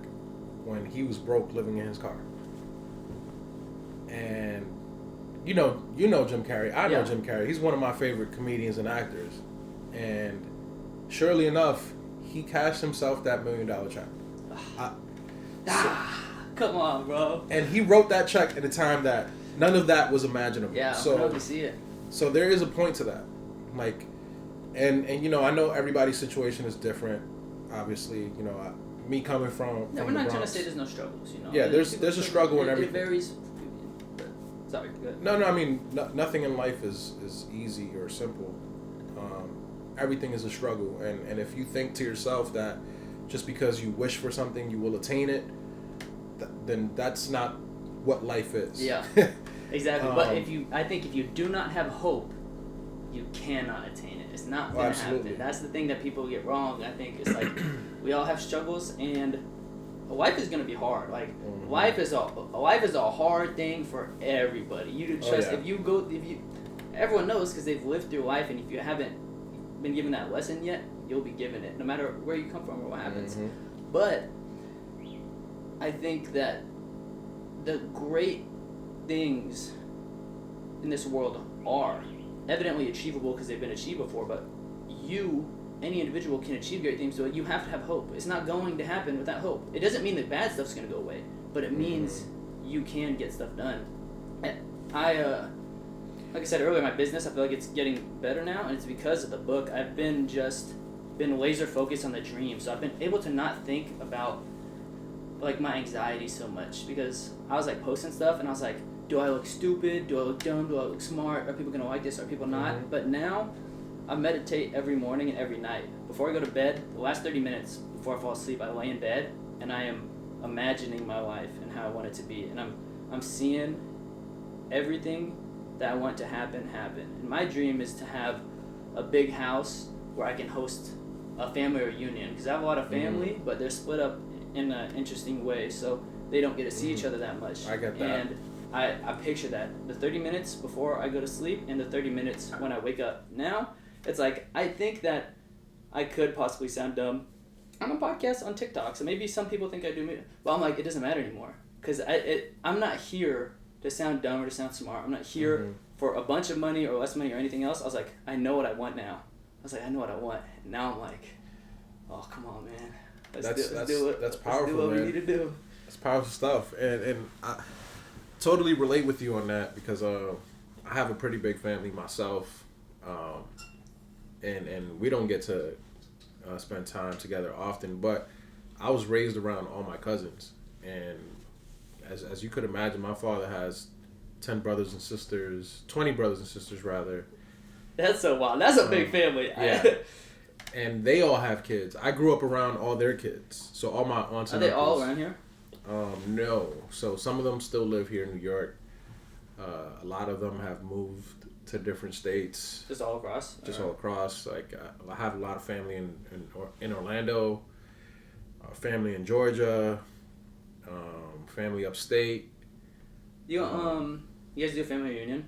when he was broke, living in his car. And you know Jim Carrey. I know Jim Carrey. He's one of my favorite comedians and actors. And surely enough, he cashed himself that $1 million check. Come on, bro. And he wrote that check at a time that none of that was imaginable. Yeah, so I know to see it. So there is a point to that. Like, and you know, I know everybody's situation is different. Obviously, you know, me coming from. No, we're not trying to say there's no struggles. You know. Yeah, there's a struggle in everything. It varies. Sorry. Go ahead. No. I mean, nothing in life is easy or simple. Everything is a struggle, and if you think to yourself that just because you wish for something you will attain it, then that's not what life is. Yeah. Exactly. But I think if you do not have hope, you cannot attain it. It's not going to happen. That's the thing that people get wrong. I think it's like we all have struggles, and life is going to be hard. Like life is a hard thing for everybody. You to trust everyone knows because they've lived through life, and if you haven't been given that lesson yet, you'll be given it, no matter where you come from or what happens. Mm-hmm. But I think that the great things in this world are evidently achievable because they've been achieved before, but any individual can achieve great things, so you have to have hope. It's not going to happen without hope. It doesn't mean that bad stuff's going to go away, but it means you can get stuff done. And like I said earlier, my business, I feel like it's getting better now, and it's because of the book. I've been laser focused on the dream, so I've been able to not think about like my anxiety so much because I was like posting stuff and I was like, do I look stupid? Do I look dumb? Do I look smart? Are people gonna like this? Are people not? Mm-hmm. But now I meditate every morning and every night. Before I go to bed, the last 30 minutes before I fall asleep, I lay in bed and I am imagining my life and how I want it to be. And I'm seeing everything that I want to happen. And my dream is to have a big house where I can host a family reunion. Because I have a lot of family, but they're split up in an interesting way. So they don't get to see each other that much. I get that. And I picture that. The 30 minutes before I go to sleep and the 30 minutes when I wake up. Now, it's like, I think that I could possibly sound dumb. I'm a podcast on TikTok, so maybe some people think I do. But I'm like, it doesn't matter anymore. Because I'm not here to sound dumb or to sound smart. I'm not here for a bunch of money or less money or anything else. I was like, I know what I want now. I was like, I know what I want. And now I'm like, oh, come on, man. Let's do it. That's powerful, Let's do what man. we need to do. That's powerful stuff. And I totally relate with you on that because I have a pretty big family myself. And we don't get to spend time together often, but I was raised around all my cousins. And as you could imagine, my father has 10 brothers and sisters, 20 brothers and sisters rather. That's so wild. That's a big family. Yeah. And they all have kids. I grew up around all their kids. So all my aunts and uncles. Are they all around here? No. So some of them still live here in New York. A lot of them have moved to different states. Just all across? All across. Like I have a lot of family in Orlando, family in Georgia, family upstate. You guys do a family reunion?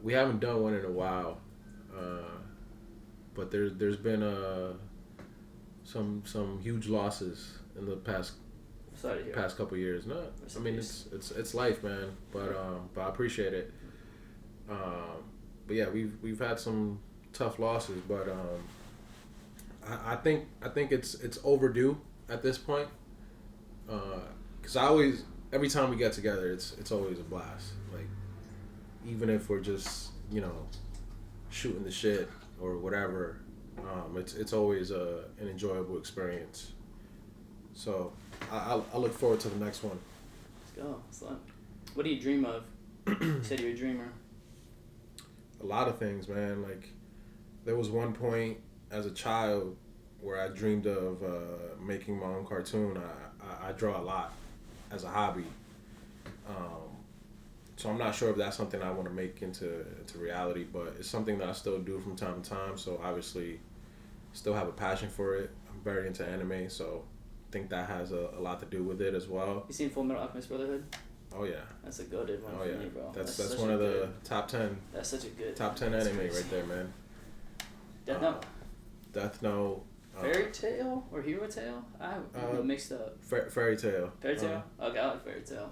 We haven't done one in a while, but there's been some huge losses in the past couple years. No, I mean it's life, man. But I appreciate it. But yeah, we've had some tough losses, but I think it's overdue at this point. Because every time we get together, it's always a blast. Like, even if we're just, shooting the shit or whatever, it's always an enjoyable experience. So I look forward to the next one. Let's go. Son. What do you dream of? You said you're a dreamer. A lot of things, man. Like, there was one point as a child where I dreamed of making my own cartoon. I draw a lot as a hobby. So I'm not sure if that's something I want to make into reality, but it's something that I still do from time to time. So obviously, still have a passion for it. I'm very into anime, so I think that has a lot to do with it as well. You seen Fullmetal Alchemist Brotherhood? Oh yeah. That's a goated one for me, bro. That's one of the top 10. That's such a good. Top 10 anime crazy. Right there, man. Death Note. Death Note. Fairy Tail or Hero Tail? I mixed up. Fairy Tail. Fairy Tail? Okay, I like Fairy Tail.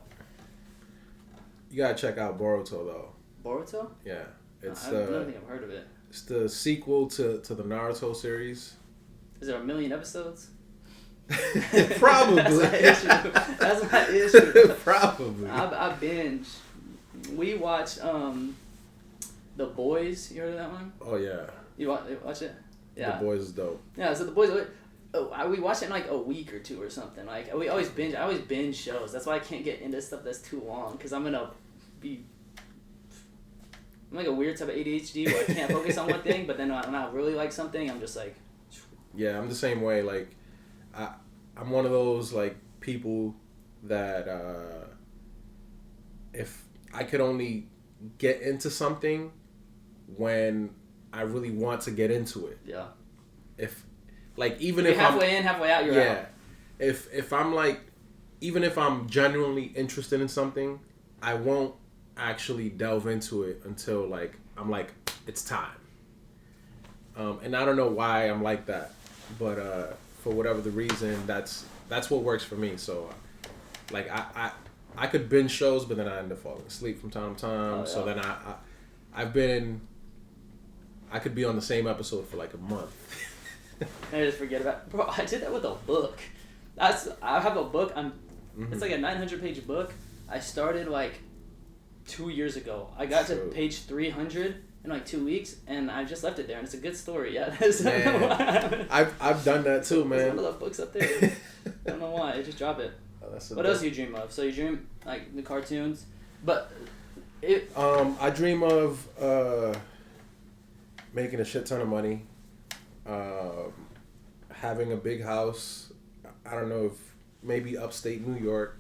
You gotta check out Boruto though. Boruto? Yeah, it's I don't think I've heard of it. It's the sequel to the Naruto series. Is there 1 million episodes? Probably. That's my issue. Probably. I binge. We watched The Boys. You heard of that one? Oh yeah. You watch it? Yeah. The Boys is dope. Yeah, so The Boys. We watched it in like a week or two or something. Like we always binge. I always binge shows. That's why I can't get into stuff that's too long because I'm like a weird type of ADHD where I can't focus on one thing, but then when I really like something, I'm just like. Yeah, I'm the same way. Like, I'm one of those like people that if I could only get into something when I really want to get into it. Yeah. Even if halfway in, halfway out, you're out. If I'm like, even if I'm genuinely interested in something, I won't actually delve into it until like I'm like it's time. And I don't know why I'm like that, but for whatever the reason, that's what works for me. So, like I could binge shows, but then I end up falling asleep from time to time. Oh, yeah. So then I could be on the same episode for like a month. I just forget about it. Bro, I did that with a book. I have a book. It's like a 900-page book. I started like 2 years ago. I got to page 300 in like 2 weeks, and I just left it there. And it's a good story. Yeah, man, I've done that too, man. There's one of those books up there. I don't know why. Just drop it. Oh, what else do you dream of? So you dream like the cartoons, but I dream of making a shit ton of money, having a big house. I don't know, if maybe upstate New York,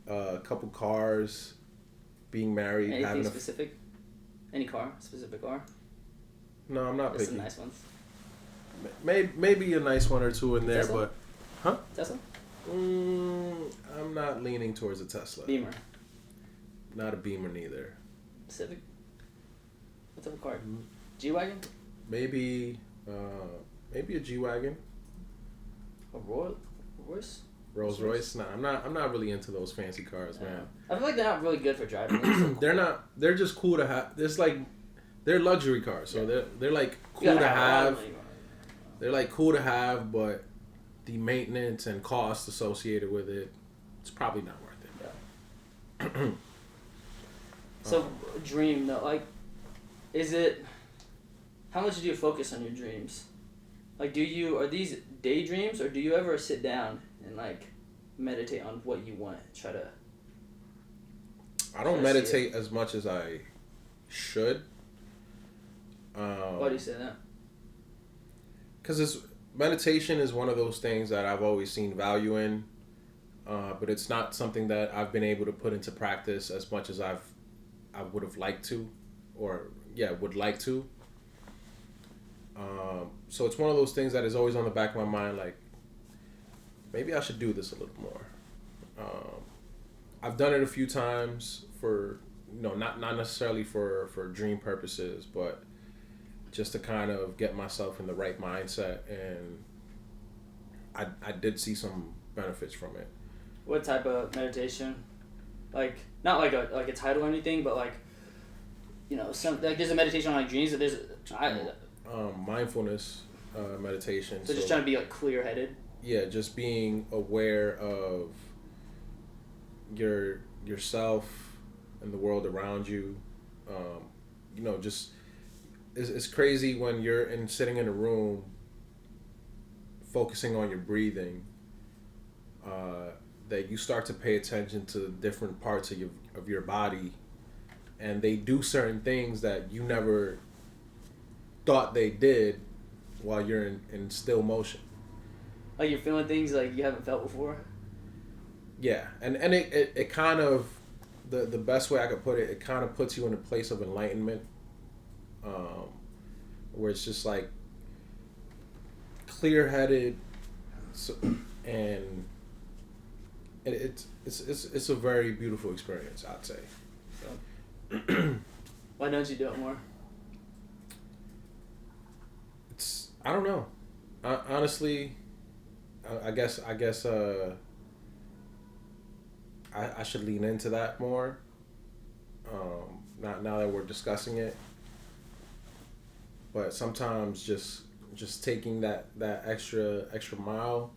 a couple cars, being married. Anything specific? Any car? Specific car? No, I'm not Just picking. some nice ones. Maybe a nice one or two in there, Tesla? but huh? Tesla? I'm not leaning towards a Tesla. Beamer. Not a Beamer neither. Civic. What type of car? G-Wagon? Maybe a G-Wagon. A Royce? Rolls Royce. Nah, I'm not really into those fancy cars, man. I feel like they're not really good for driving. They're not. They're just cool to have. It's like they're luxury cars, so they're like cool to have. They're like cool to have, but the maintenance and cost associated with it, it's probably not worth it. Yeah. So dream though, like, is it? How much do you focus on your dreams? Like, are these daydreams, or do you ever sit down and like meditate on what you want? I don't meditate as much as I should. Why do you say that? Because meditation is one of those things that I've always seen value in, but it's not something that I've been able to put into practice as much as I would have liked to, would like to. So it's one of those things that is always on the back of my mind, like, maybe I should do this a little more. I've done it a few times for, not necessarily for dream purposes, but just to kind of get myself in the right mindset, and I did see some benefits from it. What type of meditation? Like, not like a title or anything, but like, some like there's a meditation on like dreams. That there's mindfulness meditation. So just trying to be like clear-headed. Yeah, just being aware of yourself and the world around you. Just it's crazy when you're sitting in a room, focusing on your breathing. That you start to pay attention to different parts of your body, and they do certain things that you never thought they did while you're in still motion. Like you're feeling things like you haven't felt before? Yeah, and it kind of, the best way I could put it, it kind of puts you in a place of enlightenment, where it's just like clear-headed, and it's a very beautiful experience, I'd say. So. Why don't you do it more? I don't know. Honestly, I guess I should lean into that more. Not now that we're discussing it, but sometimes just taking that extra mile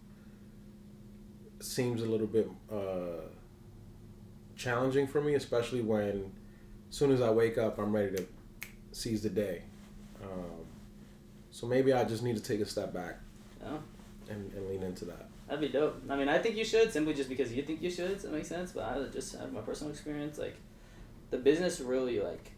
seems a little bit challenging for me, especially when as soon as I wake up, I'm ready to seize the day. So maybe I just need to take a step back and lean into that. That'd be dope. I mean, I think you should, simply just because you think you should, so it makes sense, but I just have my personal experience. Like, the business really, like,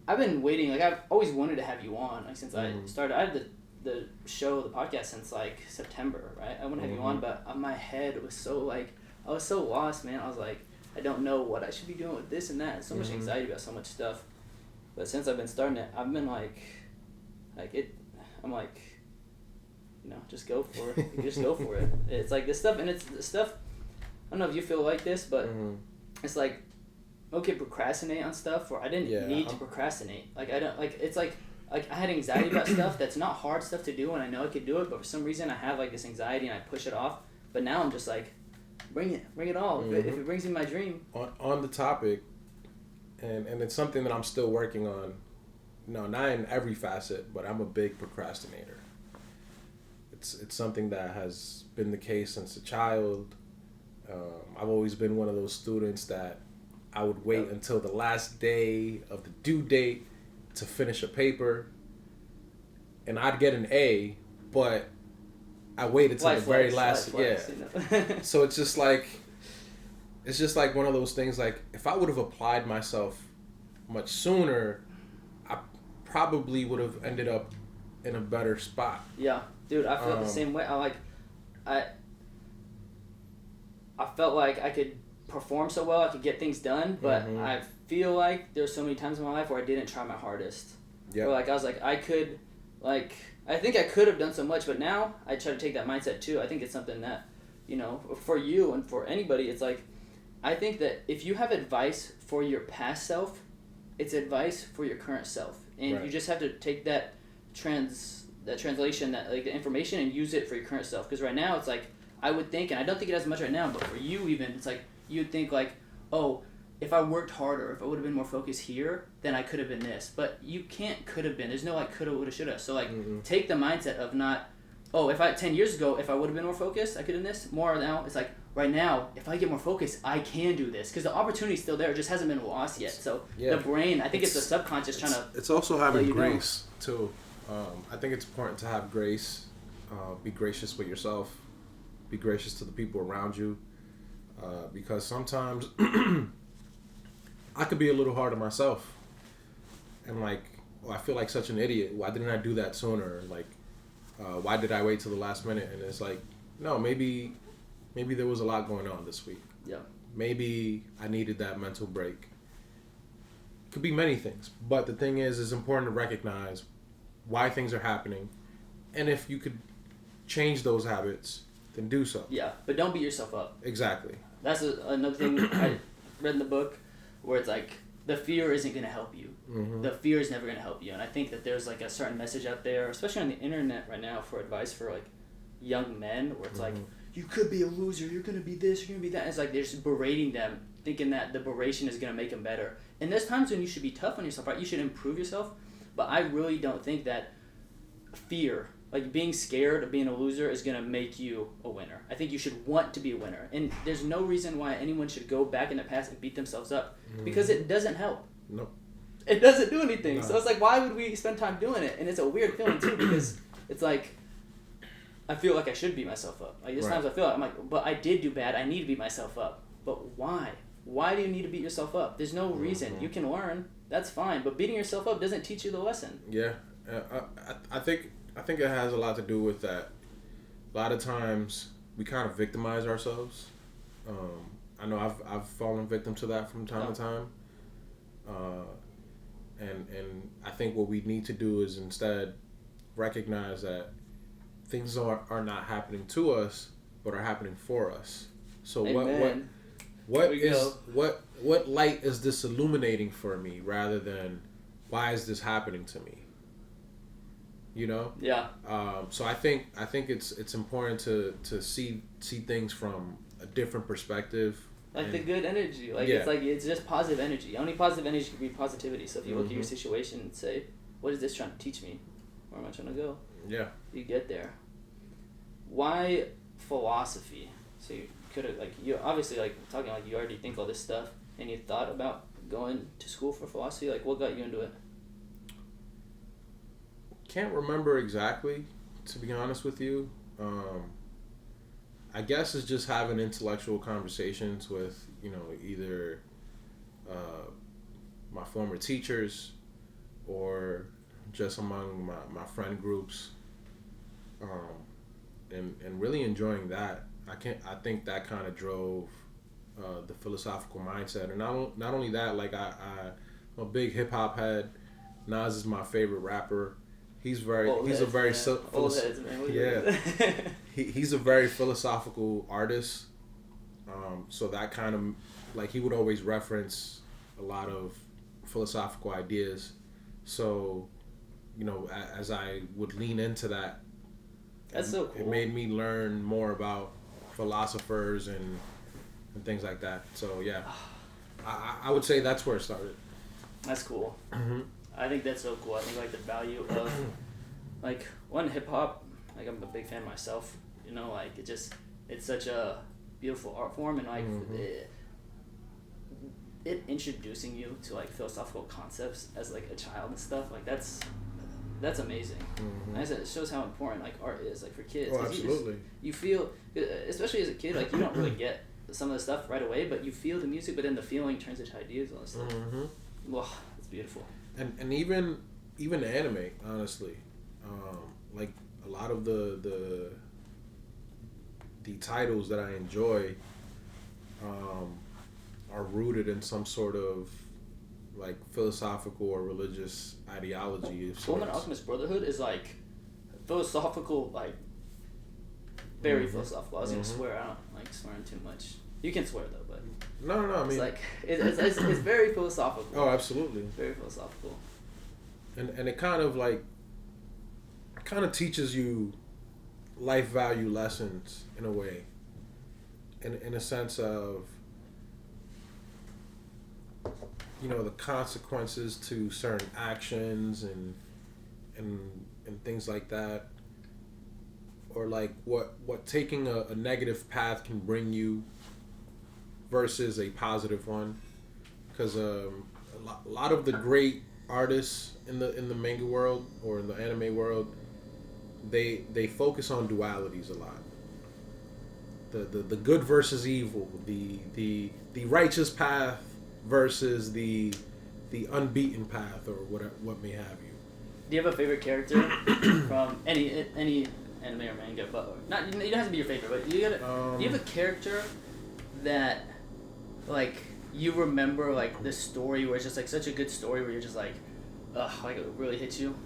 I've been waiting, like, I've always wanted to have you on, like, since I started. I had the podcast since, like, September, right? I want to have you on, but my head was so, like, I was so lost, man. I was like, I don't know what I should be doing with this and that. So much anxiety about so much stuff. But since I've been starting it, I've been I'm like, just go for it. Just go for it. It's like this stuff, and it's the stuff, I don't know if you feel like this, but it's like, okay, procrastinate on stuff, or I didn't need to procrastinate. Like, I don't, like, it's like I had anxiety about stuff that's not hard stuff to do, and I know I could do it, but for some reason I have, like, this anxiety, and I push it off. But now I'm just like, bring it all. If it brings me my dream. On the topic, and it's something that I'm still working on. No, not in every facet, but I'm a big procrastinator. It's something that has been the case since a child. I've always been one of those students that I would wait until the last day of the due date to finish a paper, and I'd get an A, but I waited till the very last. Flex, So it's just like one of those things. Like if I would have applied myself much sooner, I probably would have ended up in a better spot. Yeah, dude, I felt the same way. I felt like I could perform so well, I could get things done, but I feel like there's so many times in my life where I didn't try my hardest. Yeah. Where like I was like I think I could have done so much, but now I try to take that mindset too. I think it's something that, for you and for anybody, it's like, I think that if you have advice for your past self, it's advice for your current self, and you just have to take that translation, that like the information, and use it for your current self. Because right now it's like, I would think, and I don't think it has much right now, but for you even, it's like you'd think like, oh, if I worked harder, if I would have been more focused here, then I could have been this. But you can't could have been. There's no like coulda, woulda, shoulda. So like take the mindset of not, oh, 10 years ago, if I would have been more focused, I could have done this. More now, it's like right now, if I get more focused, I can do this. Because the opportunity's still there. It just hasn't been lost yet. So the brain, I think it's the subconscious trying to... It's also having grace, too. I think it's important to have grace. Be gracious with yourself. Be gracious to the people around you. Because sometimes... I could be a little hard on myself, and like, I feel like such an idiot. Why didn't I do that sooner? Like, why did I wait till the last minute? And it's like, no, maybe there was a lot going on this week. Yeah. Maybe I needed that mental break. Could be many things, but the thing is, it's important to recognize why things are happening, and if you could change those habits, then do so. Yeah, but don't beat yourself up. Exactly. That's another thing I read in the book, where it's like, the fear isn't going to help you. The fear is never going to help you. And I think that there's like a certain message out there, especially on the internet right now, for advice for like young men, where it's like, you could be a loser, you're going to be this, you're going to be that. And it's like they're just berating them, thinking that the beration is going to make them better. And there's times when you should be tough on yourself, right? You should improve yourself. But I really don't think that fear, like being scared of being a loser, is going to make you a winner. I think you should want to be a winner. And there's no reason why anyone should go back in the past and beat themselves up, because it doesn't help. Nope. It doesn't do anything. No. So it's like, why would we spend time doing it? And it's a weird feeling too, because it's like, I feel like I should beat myself up. Like there's times I feel like, I'm like, but I did do bad. I need to beat myself up. But why? Why do you need to beat yourself up? There's no reason. You can learn. That's fine. But beating yourself up doesn't teach you the lesson. Yeah. I think it has a lot to do with that. A lot of times we kind of victimize ourselves. I know I've fallen victim to that from time to time. And I think what we need to do is instead recognize that things are not happening to us, but are happening for us. So Amen. what light is this illuminating for me, rather than why is this happening to me? You know? Yeah. So I think it's important to see things from a different perspective. Like the good energy. Like it's just positive energy. Only positive energy can be positivity. So if you look at your situation and say, what is this trying to teach me? Where am I trying to go? Yeah. You get there. Why philosophy? So you could have you obviously talking you already think all this stuff, and you thought about going to school for philosophy. Like, what got you into it? Can't remember exactly, to be honest with you. I guess it's just having intellectual conversations with, either my former teachers or just among my friend groups, and really enjoying that. I think that kind of drove the philosophical mindset, and not only that, I'm a big hip hop head. Nas is my favorite rapper. He's a very philosophical artist. So that kind of he would always reference a lot of philosophical ideas. So, as I would lean into that, that's so cool. It made me learn more about philosophers and things like that. So yeah, I would say that's where it started. That's cool. Mm-hmm. I think that's so cool. I think the value of one, hip hop. I'm a big fan myself. It's such a beautiful art form, and it introducing you to philosophical concepts as a child and stuff. That's amazing. And I said it shows how important like art is like for kids. Oh, absolutely. You feel, especially as a kid, like you don't really get some of the stuff right away, but you feel the music, but then the feeling turns into ideas and all that stuff. Wow, that's beautiful. And even the anime, honestly, like a lot of the titles that I enjoy are rooted in some sort of like philosophical or religious ideology. Fullmetal Alchemist Brotherhood is like philosophical, like very philosophical. I was gonna swear. I don't like swearing too much. You can swear though, but no. I mean, it's like it's very philosophical. Oh, absolutely. Very philosophical. And it kind of teaches you life value lessons in a way, in a sense of, you know, the consequences to certain actions and things like that, or like what taking a negative path can bring you versus a positive one, because a lot of the great artists in the manga world or in the anime world, they focus on dualities a lot. The good versus evil, the righteous path versus the unbeaten path, or what may have you. Do you have a favorite character from any anime or manga? But not, it doesn't have to be your favorite, but do you have a character that like you remember like the story where it's just like such a good story where you're just like, ugh, like it really hits you?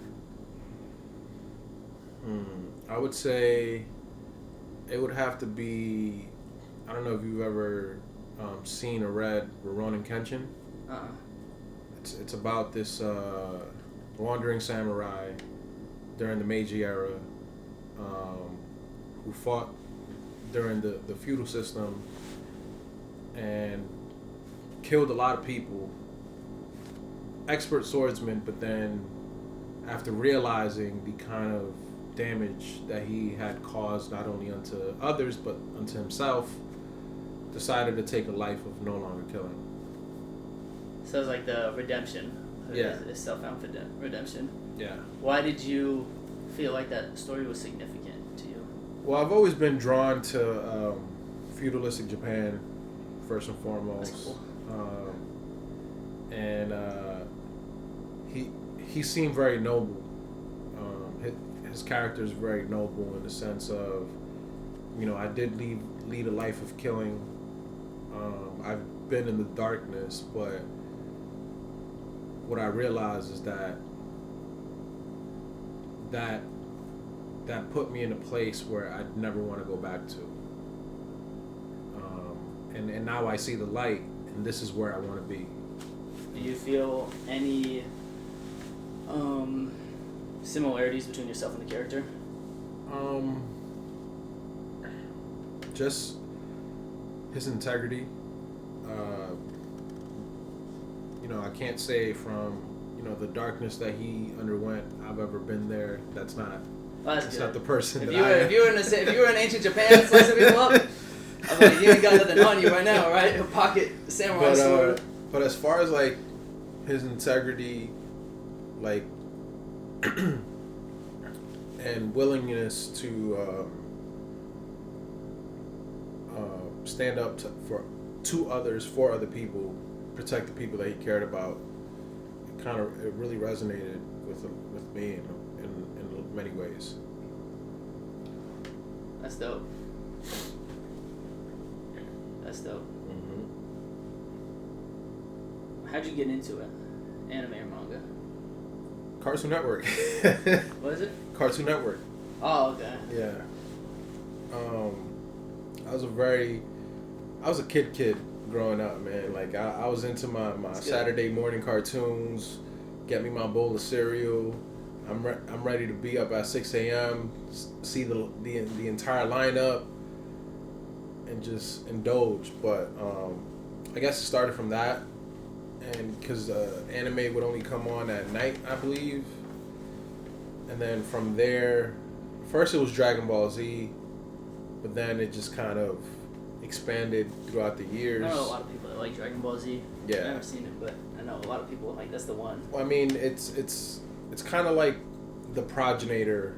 I would say it would have to be, I don't know if you've ever seen or read Rurouni Kenshin. It's about this wandering samurai during the Meiji era who fought during the feudal system and killed a lot of people. Expert swordsman, but then after realizing the kind of damage that he had caused not only unto others but unto himself, decided to take a life of no longer killing. So it's like the redemption. Yeah. It's self-found redemption. Yeah. Why did you feel like that story was significant to you? Well, I've always been drawn to feudalistic Japan, first and foremost. That's cool. And he seemed very noble. His character is very noble in the sense of, you know, I did lead a life of killing. I've been in the darkness, but what I realized is that put me in a place where I'd never want to go back to. And now I see the light, and this is where I want to be. Do you feel any similarities between yourself and the character? Just his integrity. You know, I can't say from, you know, the darkness that he underwent, I've ever been there. That's not the person that I am. If you were in ancient Japan slicing people up, I'm like, you ain't got nothing on you right now, right? A pocket samurai sword. But as far as like his integrity, like and willingness to stand up to others, for other people, protect the people that he cared about, it really resonated with me in many ways. That's dope. That's dope. How'd you get into it? Anime or manga? Cartoon Network. What is it? Cartoon Network. Oh, okay. Yeah. I was a kid growing up, man. Like I was into my Saturday morning cartoons. Get me my bowl of cereal. I'm ready to be up at 6 a.m. See the entire lineup and just indulge. But I guess it started from that, and because anime would only come on at night, I believe. And then from there, first it was Dragon Ball Z, but then it just kind of expanded throughout the years. I know a lot of people that like Dragon Ball Z. Yeah. I've never seen it, but I know a lot of people like that's the one. Well, I mean, it's kind of like the progenitor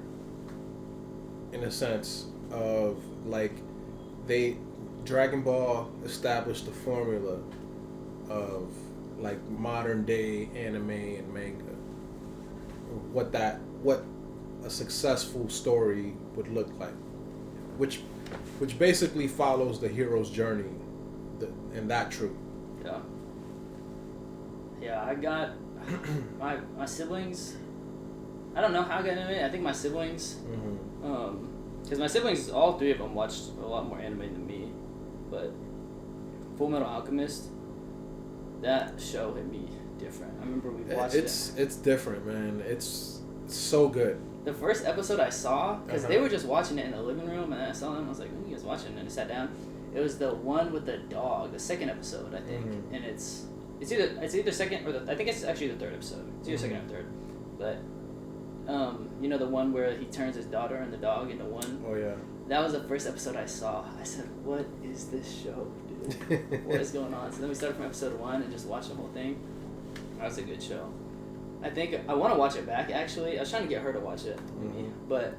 in a sense of like Dragon Ball established the formula of like modern day anime and manga. What a successful story would look like, which basically follows the hero's journey, and that troop. Yeah. Yeah, I got my siblings. I don't know how I got into it. I think my siblings, because my siblings, all three of them watched a lot more anime than me, but Full Metal Alchemist, that show hit me different. I remember we watched it. It's different, man. It's so good. The first episode I saw, because they were just watching it in the living room, and I saw them. I was like, "What are you guys watching?" And I sat down. It was the one with the dog, the second episode, I think, and it's either second or I think it's actually the third episode. It's either second or third, but you know the one where he turns his daughter and the dog into one. Oh yeah. That was the first episode I saw. I said, "What is this show, dude? What is going on?" So then we started from episode 1 and just watched the whole thing. That was a good show. I think I want to watch it back. Actually, I was trying to get her to watch it, but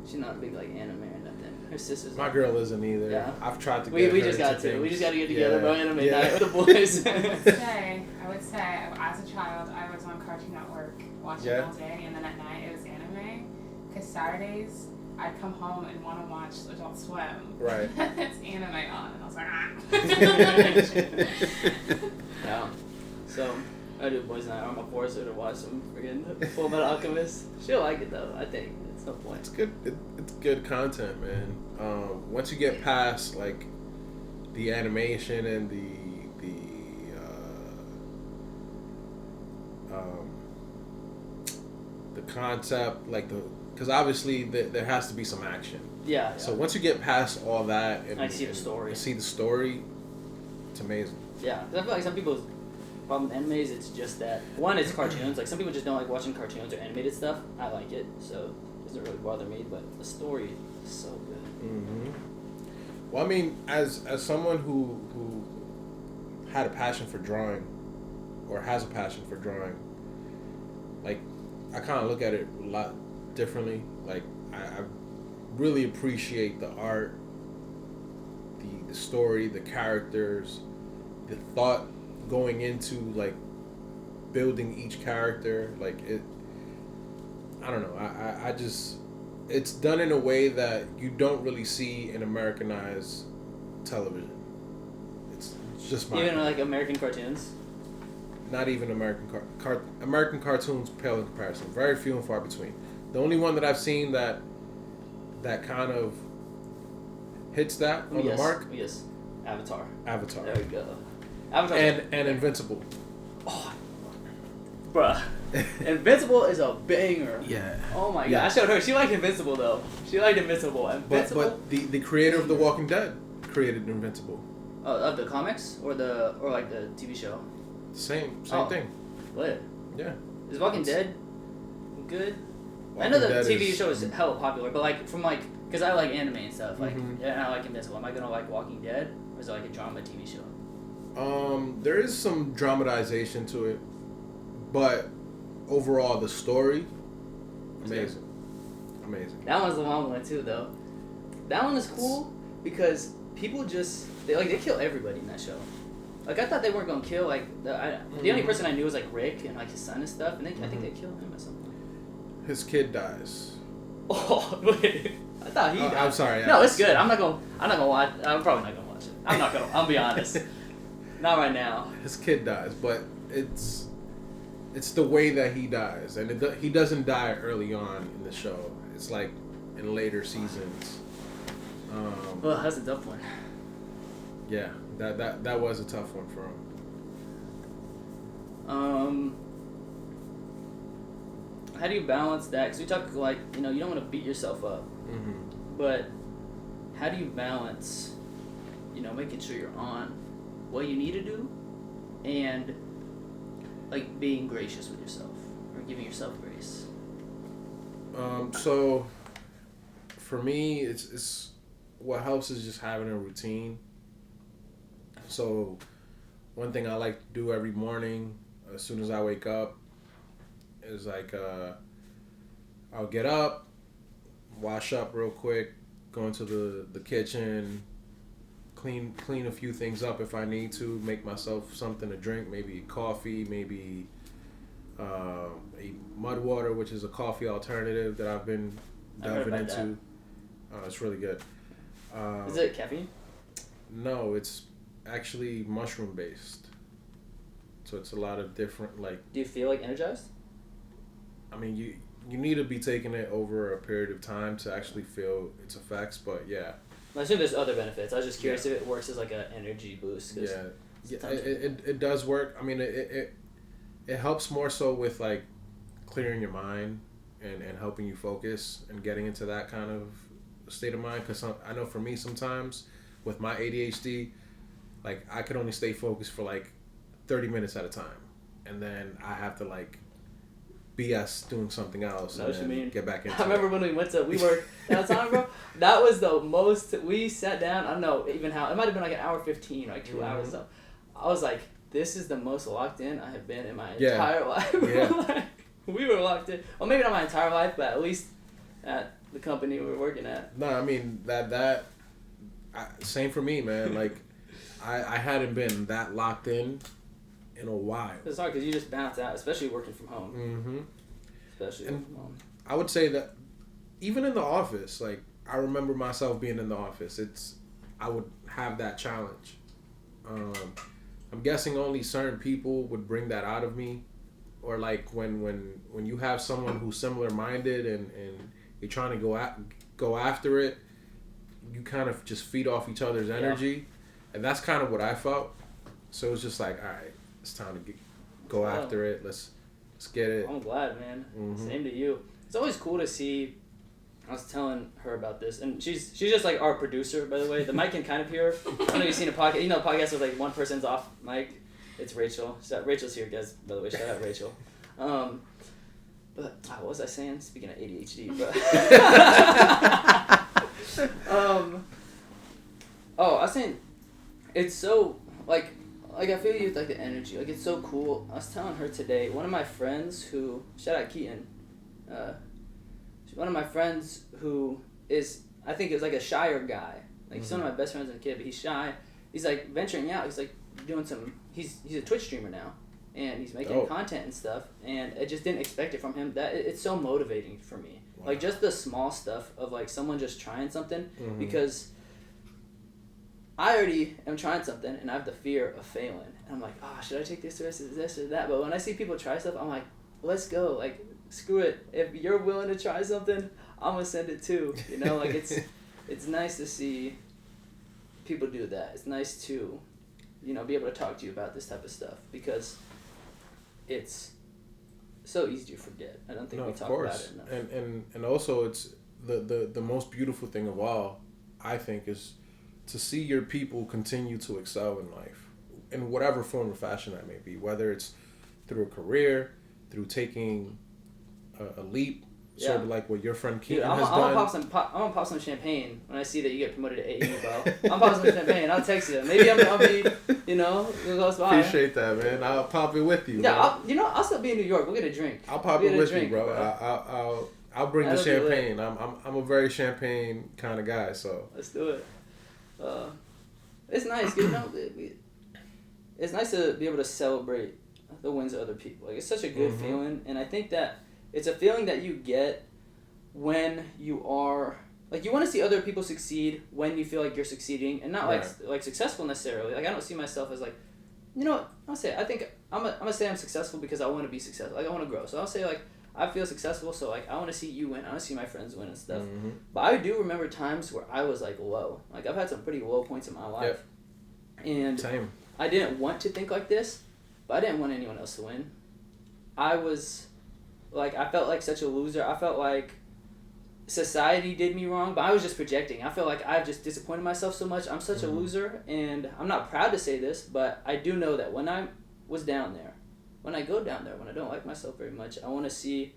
she's not a big like anime or nothing. Her sister's. My girl isn't either. Yeah. I've tried to. We just got to. We just got to get together, bro. Anime night with the boys. I would say, as a child, I was on Cartoon Network watching all day, and then at night it was anime. Because Saturdays, I'd come home and want to watch Adult Swim. Right. It's anime on, and I was like, Yeah. So I do boys night. I'm gonna force her to watch some freaking Full Metal Alchemist. She'll like it though. I think at some point. It's good. It's good content, man. Once you get past like the animation and the concept, like because obviously there has to be some action. Yeah. So once you get past all that and I see the story. It's amazing. Yeah, because I feel like some people's problem with anime is it's just that one, it's cartoons. Like some people just don't like watching cartoons or animated stuff. I like it, so it doesn't really bother me. But the story is so good. Mm-hmm. Well, I mean, as someone who had a passion for drawing, or has a passion for drawing, like I kind of look at it a lot differently. Like I really appreciate the art, the story, the characters, the thought going into like building each character. Like it, I don't know. I just, it's done in a way that you don't really see in Americanized television. It's just my even like American cartoons. Not even American American cartoons pale in comparison. Very few and far between. The only one that I've seen that kind of hits that on the mark. Yes, Avatar. There we go. Avatar. And Invincible. Oh, bruh. Invincible is a banger. Yeah. Oh my god. I showed her. She liked Invincible though. She liked Invincible. But the creator of The Walking Dead created Invincible. Of the comics or like the TV show? Same thing. What? Yeah. Is Walking Dead good? Walking I know the Dead TV show is hella popular, but like from like, because I like anime and stuff, like, and I like Invincible. Am I gonna like Walking Dead, or is it like a drama TV show? There is some dramatization to it, but overall the story, amazing. That one's the long one too, though. That one is cool because people they kill everybody in that show. Like I thought they weren't gonna kill like the only person I knew was like Rick and like his son and stuff, and I think they killed him at some point. His kid dies. Oh wait, I thought he died. I'm sorry. No, it's good. I'm not gonna watch. I'm probably not gonna watch it. I'm not gonna. I'll be honest. Not right now. His kid dies, but it's the way that he dies, and he doesn't die early on in the show. It's like in later seasons. Well, that's a tough one. Yeah, that was a tough one for him. How do you balance that? Because we talk like, you don't want to beat yourself up, but how do you balance, making sure you're on what you need to do, and like being gracious with yourself or giving yourself grace? So for me, it's what helps is just having a routine. So one thing I like to do every morning as soon as I wake up is like I'll get up, wash up real quick, go into the kitchen, clean a few things up if I need to, make myself something to drink, maybe coffee, maybe a mud water, which is a coffee alternative that I've been delving into. It's really good. Is it caffeine? No, it's actually mushroom based. So it's a lot of different, like... Do you feel like energized? I mean, you need to be taking it over a period of time to actually feel its effects, but yeah. I assume there's other benefits. I was just curious if it works as like an energy boost. Yeah, it does work. I mean, it helps more so with like clearing your mind and helping you focus and getting into that kind of state of mind. Because I know for me sometimes with my ADHD, like I could only stay focused for like 30 minutes at a time, and then I have to like BS doing something else and then get back into it. I remember when we worked downtown, bro. That was the most, we sat down, I don't know even how, it might have been like an hour 15, like 2 hours though. I was like, this is the most locked in I have been in my entire life. Yeah. Like, we were locked in. Well, maybe not my entire life, but at least at the company we were working at. No, I mean, same for me, man. Like, I hadn't been that locked in a while. It's hard because you just bounce out, especially working from home. Mm-hmm. Especially working from home. I would say that even in the office, like, I remember myself being in the office. I would have that challenge. I'm guessing only certain people would bring that out of me, or like when you have someone who's similar minded and you're trying to go after it, you kind of just feed off each other's energy, and that's kind of what I felt. So it's just like, all right, it's time to go after it. Let's get it. I'm glad, man. Mm-hmm. Same to you. It's always cool to see. I was telling her about this, and she's just like our producer, by the way. The mic can kind of hear. I don't know if you've seen a podcast. You know, a podcast with like one person's off mic. It's Rachel. Rachel's here, guys. By the way, shout out Rachel. But what was I saying? Speaking of ADHD, but I was saying it's so like I feel you with like the energy. Like it's so cool. I was telling her today. One of my friends who shout out Keaton. One of my friends who is, I think, is like a shyer guy. Like he's one of my best friends as a kid, but he's shy. He's like venturing out. He's like doing some. He's a Twitch streamer now, and he's making content and stuff. And I just didn't expect it from him. That it's so motivating for me. Wow. Like just the small stuff of like someone just trying something, because I already am trying something and I have the fear of failing. And I'm like, should I take this or this or that? But when I see people try stuff, I'm like, let's go. Like, screw it. If you're willing to try something, I'm gonna send it too. You know, like it's nice to see people do that. It's nice to, you know, be able to talk to you about this type of stuff, because it's so easy to forget. I don't think we talk about it enough. And also it's the most beautiful thing of all, I think, is to see your people continue to excel in life in whatever form or fashion that may be, whether it's through a career, through taking a leap, sort of like what your friend Keaton has done. I'm gonna pop some champagne when I see that you get promoted to AE, bro. I'm popping some champagne. I'll text you. Maybe I'll be, you know, close by. Appreciate that, man. I'll pop it with you. Yeah, I'll still be in New York. We'll get a drink. I'll pop it with you, bro. I'll bring the champagne. I'm a very champagne kind of guy, so let's do it. It's nice, you know. It's nice to be able to celebrate the wins of other people. Like, it's such a good feeling, and I think that it's a feeling that you get when you are like, you want to see other people succeed when you feel like you're succeeding, and not like successful necessarily. Like, I don't see myself as like, you know what, I'll say, I think I'm gonna say I'm successful because I want to be successful. Like, I want to grow. So I'll say like, I feel successful, so like I want to see you win. I want to see my friends win and stuff. But I do remember times where I was like low. Like, I've had some pretty low points in my life. And same. I didn't want to think like this, but I didn't want anyone else to win. I was like, I felt like such a loser. I felt like society did me wrong, but I was just projecting. I feel like I've just disappointed myself so much. I'm such a loser, and I'm not proud to say this, but I do know that when I was down there, when I go down there, when I don't like myself very much, I want to see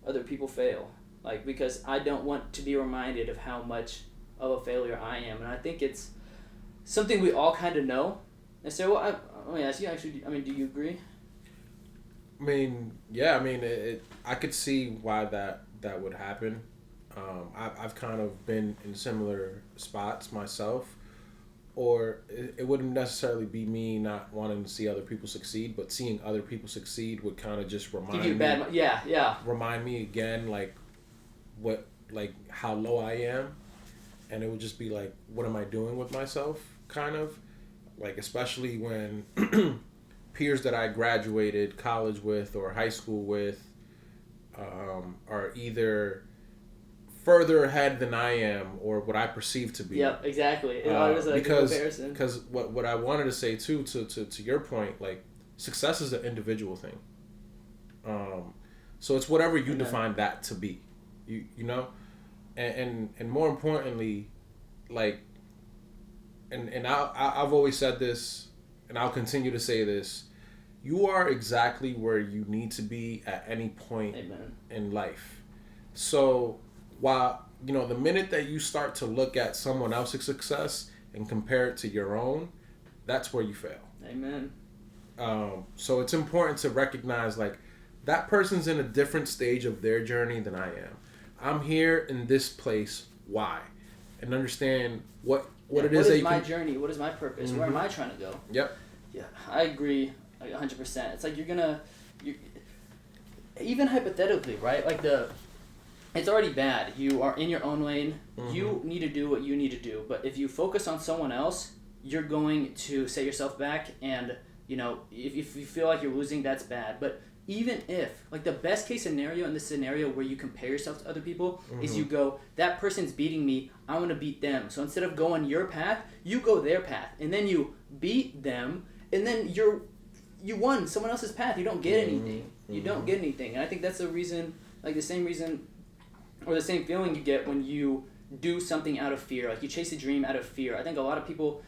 other people fail. Like, because I don't want to be reminded of how much of a failure I am. And I think it's something we all kind of know. And so, let me ask you, actually, I mean, do you agree? I mean, yeah. I mean, I could see why that would happen. I've kind of been in similar spots myself, or it wouldn't necessarily be me not wanting to see other people succeed, but seeing other people succeed would kind of just remind me. Remind me again, like how low I am, and it would just be like, what am I doing with myself? Kind of, like, especially when peers that I graduated college with or high school with are either further ahead than I am or what I perceive to be. Yep, exactly. It was like a comparison. Because what I wanted to say too, to your point, like, success is an individual thing. So it's whatever you define that to be, you know, and more importantly, like, and I've always said this, and I'll continue to say this: you are exactly where you need to be at any point in life. So while, you know, the minute that you start to look at someone else's success and compare it to your own, that's where you fail. Amen. So it's important to recognize, like, that person's in a different stage of their journey than I am. I'm here in this place. Why? And understand what it is. What is my journey? What is my purpose? Mm-hmm. Where am I trying to go? Yep. Yeah, I agree, like 100%. It's like even hypothetically, right? Like it's already bad. You are in your own lane. Mm-hmm. You need to do what you need to do. But if you focus on someone else, you're going to set yourself back. And, you know, if you feel like you're losing, that's bad. But even if, like, the best case scenario in this scenario where you compare yourself to other people is you go, that person's beating me, I want to beat them. So instead of going your path, you go their path. And then you beat them, and then you won someone else's path. You don't get anything. You don't get anything. And I think that's the reason, like the same reason or the same feeling you get when you do something out of fear. Like, you chase a dream out of fear. I think a lot of people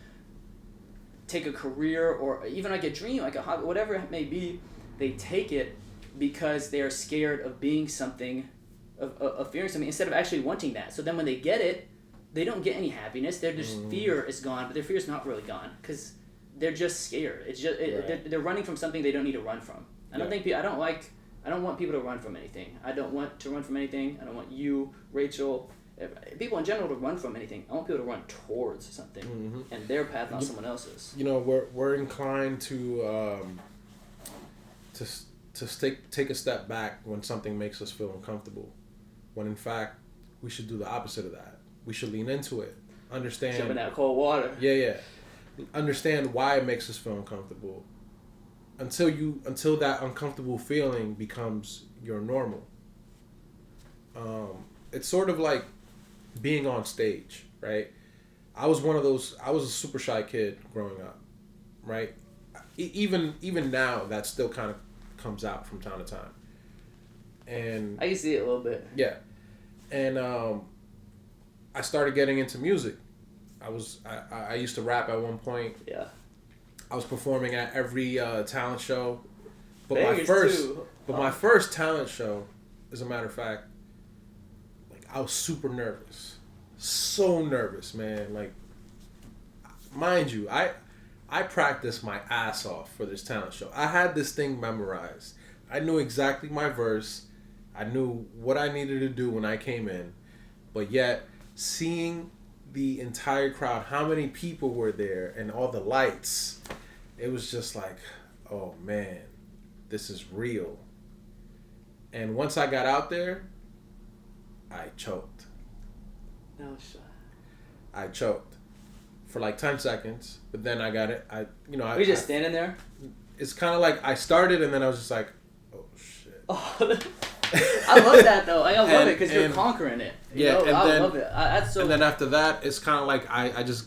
take a career or even like a dream, like a hobby, whatever it may be, they take it because they are scared of being something, of fearing something, instead of actually wanting that. So then when they get it, they don't get any happiness. Their just fear is gone, but their fear is not really gone because they're just scared. It's just they're running from something they don't need to run from. I don't want people to run from anything. I don't want to run from anything. I don't want you, Rachel, people in general to run from anything. I want people to run towards something and their path, not someone else's. You know, we're inclined to take a step back when something makes us feel uncomfortable, when in fact we should do the opposite of that. We should lean into it, understand, jump in that cold water. Yeah. Understand why it makes us feel uncomfortable, until that uncomfortable feeling becomes your normal. It's sort of like being on stage, right? I was a super shy kid growing up, right? Even now, that still kind of comes out from time to time. And I can see it a little bit. Yeah. And I started getting into music. I used to rap at one point. Yeah. I was performing at every talent show. But my first talent show, as a matter of fact, like, I was super nervous. So nervous, man. Like, mind you, I practiced my ass off for this talent show. I had this thing memorized. I knew exactly my verse. I knew what I needed to do when I came in. But yet, seeing the entire crowd, how many people were there, and all the lights, it was just like, oh man, this is real. And once I got out there, I choked. No shot. I choked for like 10 seconds, but then I got it. Were you just standing there? It's kind of like I started, and then I was just like, oh shit. Oh, I love that though. I love it because you're conquering it. I love it. That's so. And then after that, it's kind of like I just,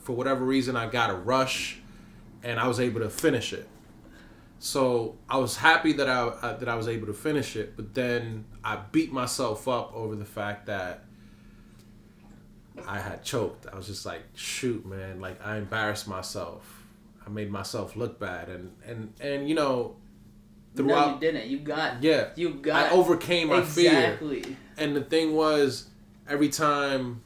for whatever reason, I got a rush, and I was able to finish it. So I was happy that I was able to finish it, but then I beat myself up over the fact that I had choked. I was just like, shoot, man, like, I embarrassed myself. I made myself look bad, and you know. No, you didn't. You got. I overcame my fear. Exactly. And the thing was, every time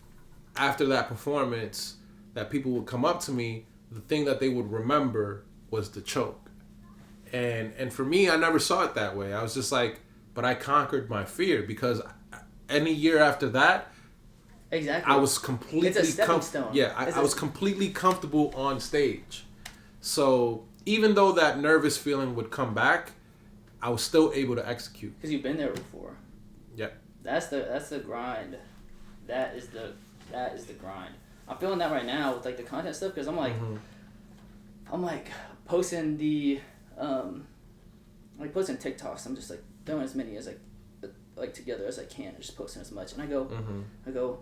after that performance, that people would come up to me, the thing that they would remember was the choke. And for me, I never saw it that way. I was just like, but I conquered my fear, because any year after that, exactly, I was completely it's a stepping stone. Yeah, I was completely comfortable on stage. So even though that nervous feeling would come back, I was still able to execute. Because you've been there before. Yep. That's the grind. That is the grind. I'm feeling that right now with like the content stuff, because I'm like posting the posting TikToks. I'm just like throwing as many as like together as I can, just posting as much. And I go,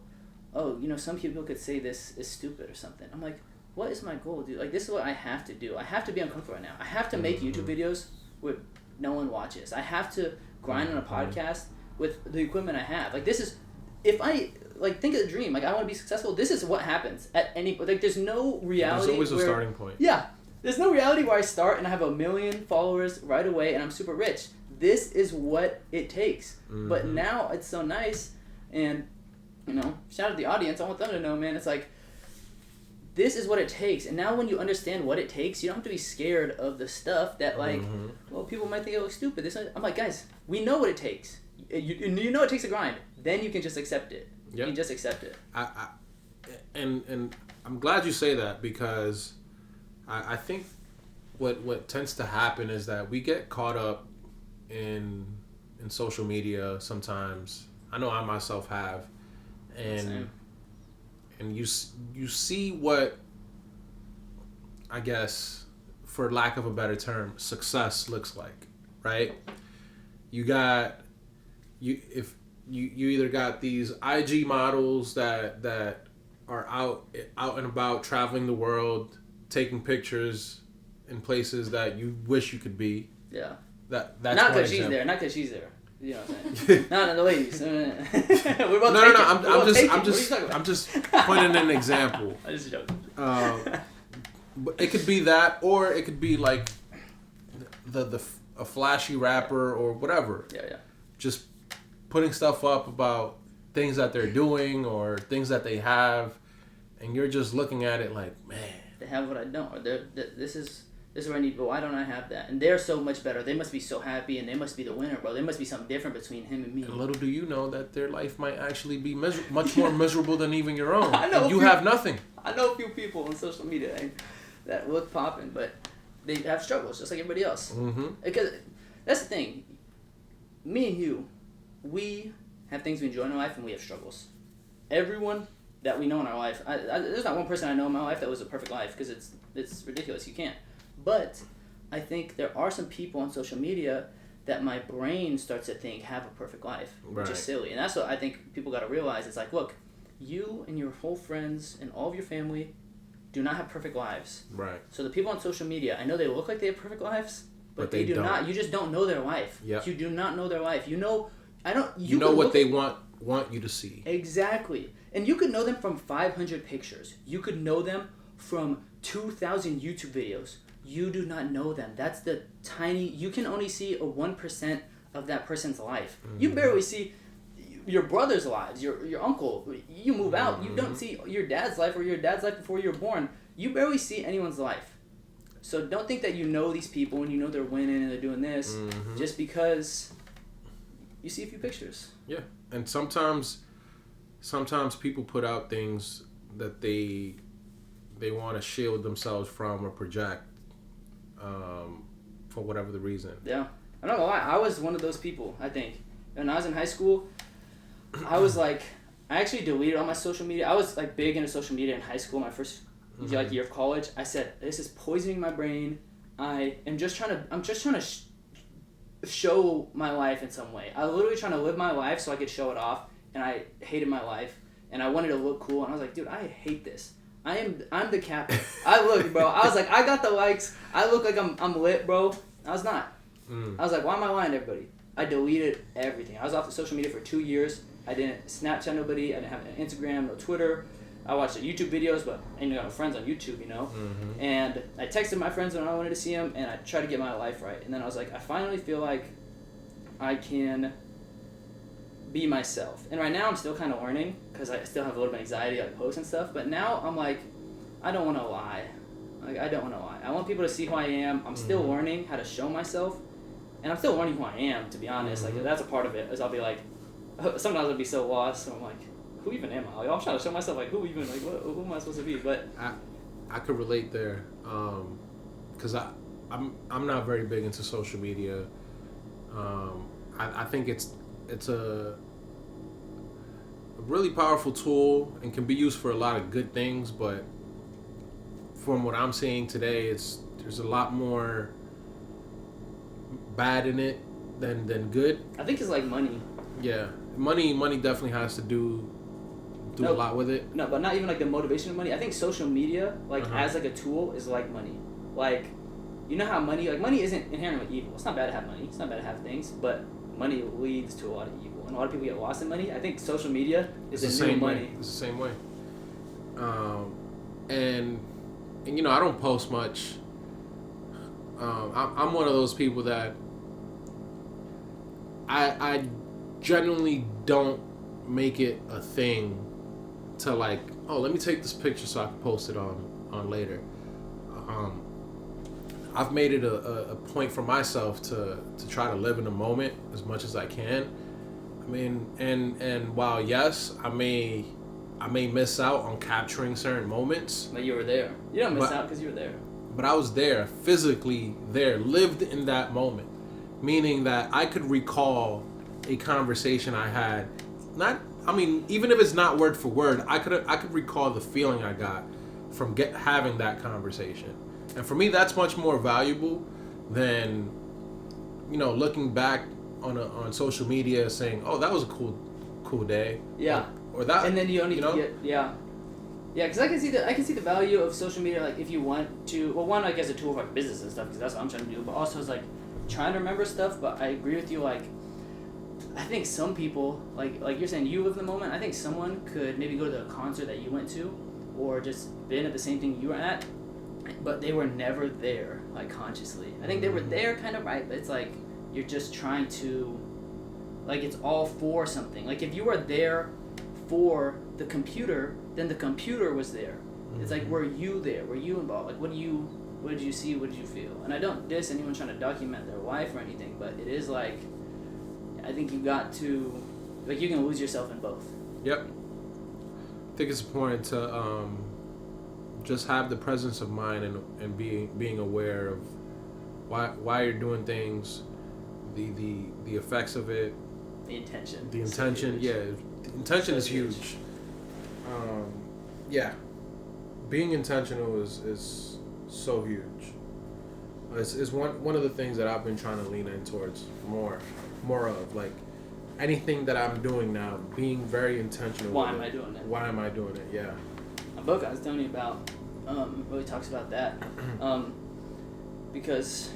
oh, some people could say this is stupid or something. I'm like, what is my goal, dude? Like, this is what I have to do. I have to be uncomfortable right now. I have to make YouTube videos where no one watches. I have to grind on a podcast with the equipment I have. Like, this is, if I, like, think of the dream. Like, I want to be successful. This is what happens at any, like, there's no reality. There's always a starting point. Yeah. There's no reality where I start and I have 1 million followers right away and I'm super rich. This is what it takes. But now it's so nice, and, shout out to the audience. I want them to know, man, it's like, this is what it takes. And now when you understand what it takes, you don't have to be scared of the stuff that, like, well, people might think it looks stupid. I'm like, guys, we know what it takes. You know it takes a grind. Then you can just accept it. Yep. You can just accept it. And I'm glad you say that, because I think what tends to happen is that we get caught up in social media sometimes. I know I myself have. And you see what, I guess, for lack of a better term, success looks like, right? You either got these IG models that are out and about, traveling the world, taking pictures in places that you wish you could be. Yeah. That's not because she's there. Not because she's there. You know what I'm saying? No, the ladies. We're both I'm just pointing an example. I'm just joking. It could be that, or it could be like a flashy rapper or whatever. Yeah. Just putting stuff up about things that they're doing or things that they have, and you're just looking at it like, man, they have what I don't. Or this is what I need, but why don't I have that? And they're so much better. They must be so happy, and they must be the winner, bro. There must be something different between him and me. And little do you know that their life might actually be much more miserable than even your own. I know and you have nothing. I know a few people on social media that look popping, but they have struggles just like everybody else. Because that's the thing. Me and you, we have things we enjoy in our life, and we have struggles. Everyone that we know in our life, there's not one person I know in my life that was a perfect life, because it's ridiculous. You can't. But I think there are some people on social media that my brain starts to think have a perfect life, which is silly. And that's what I think people got to realize. It's like, look, you and your whole friends and all of your family do not have perfect lives. Right. So the people on social media, I know they look like they have perfect lives, but they do not. You just don't know their life. Yep. You do not know their life. You know what they want you to see. Exactly. And you could know them from 500 pictures. You could know them from 2,000 YouTube videos. You do not know them. That's the tiny... You can only see a 1% of that person's life. You barely see your brother's lives, your uncle. You move out. You don't see your dad's life or your dad's life before you were born. You barely see anyone's life. So don't think that you know these people and you know they're winning and they're doing this just because you see a few pictures. Yeah. And sometimes people put out things that they want to shield themselves from or project for whatever the reason. Yeah. I'm not gonna lie, I was one of those people, I think. When I was in high school, I was like, I actually deleted all my social media. I was like big into social media in high school, my first year of college. I said, this is poisoning my brain. I'm just trying to show my life in some way. I was literally trying to live my life so I could show it off, and I hated my life, and I wanted to look cool, and I was like, dude, I hate this. I'm the captain. I look, bro. I was like, I got the likes. I look like I'm lit, bro. I was not. I was like, why am I lying to everybody? I deleted everything. I was off the social media for 2 years. I didn't Snapchat nobody. I didn't have an Instagram, no Twitter. I watched the YouTube videos, but I ain't got no friends on YouTube, you know? And I texted my friends when I wanted to see them, and I tried to get my life right. And then I was like, I finally feel like I can be myself. And right now I'm still kind of learning, because I still have a little bit of anxiety, like posts and stuff. But now I'm like, I don't want to lie. Like, I don't want to lie. I want people to see who I am. I'm still learning how to show myself, and I'm still learning who I am, to be honest. Like, that's a part of it, is I'll be like, sometimes I'll be so lost, so I'm like, who even am I? Like, I'm trying to show myself, like, who even, like, who am I supposed to be? But I could relate there, because I'm not very big into social media. I think it's a really powerful tool and can be used for a lot of good things, but from what I'm seeing today, there's a lot more bad in it than good. I think it's like money. Yeah, money definitely has to do a lot with it. No, but not even like the motivation of money. I think social media, like as like a tool, is like money. Like, you know how money isn't inherently evil. It's not bad to have money. It's not bad to have things, but money leads to a lot of evil, and a lot of people get lost in money. I think social media is the new money. It's the same way. And you know, I don't post much. I'm one of those people that I genuinely don't make it a thing to like, oh, let me take this picture so I can post it on later. I've made it a point for myself to try to live in the moment as much as I can. I mean, and while yes, I may miss out on capturing certain moments. But you were there. You don't miss out because you were there. But I was there, physically there, lived in that moment. Meaning that I could recall a conversation I had. Even if it's not word for word, I could recall the feeling I got from having that conversation. And for me, that's much more valuable than, you know, looking back on social media saying, "Oh, that was a cool day." Yeah. Or that. And then you only get because I can see the value of social media. Like, if you want to, well, one, like, as a tool for business and stuff, because that's what I'm trying to do. But also, it's like trying to remember stuff. But I agree with you. Like, I think some people, like you're saying, you live in the moment. I think someone could maybe go to the concert that you went to, or just been at the same thing you were at, but they were never there, like, consciously. I think they were there, kind of, right? But it's like you're just trying to, like, it's all for something. Like, if you were there for the computer, then the computer was there. It's like, were you there? Were you involved? Like, what did you see? What did you feel? And I don't diss anyone trying to document their life or anything, but it is like, I think you got to, like, you can lose yourself in both. Yep. I think it's important to just have the presence of mind and being aware of why you're doing things, the effects of it, the intention. The intention is huge. Being intentional is so huge. It's one of the things that I've been trying to lean in towards more of, like, anything that I'm doing now, being very intentional. Why am I doing it? Why am I doing it? Yeah. A book I was telling you about really talks about that, because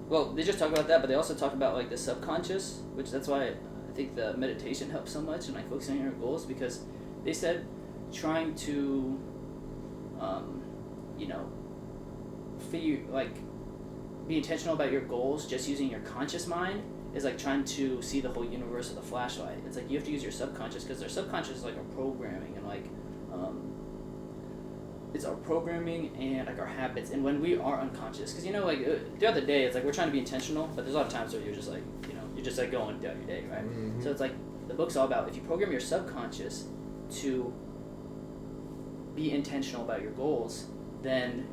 they just talk about that, but they also talk about, like, the subconscious, which that's why I think the meditation helps so much and, like, focusing on your goals, because they said trying to be intentional about your goals just using your conscious mind is like trying to see the whole universe with a flashlight. It's like you have to use your subconscious, because their subconscious is like our programming and, like, it's our programming and, like, our habits. And when we are unconscious, because, you know, like, throughout the day, it's like we're trying to be intentional, but there's a lot of times where you're just like, you know, you're just like going throughout your day, right? Mm-hmm. So it's like the book's all about, if you program your subconscious to be intentional about your goals, then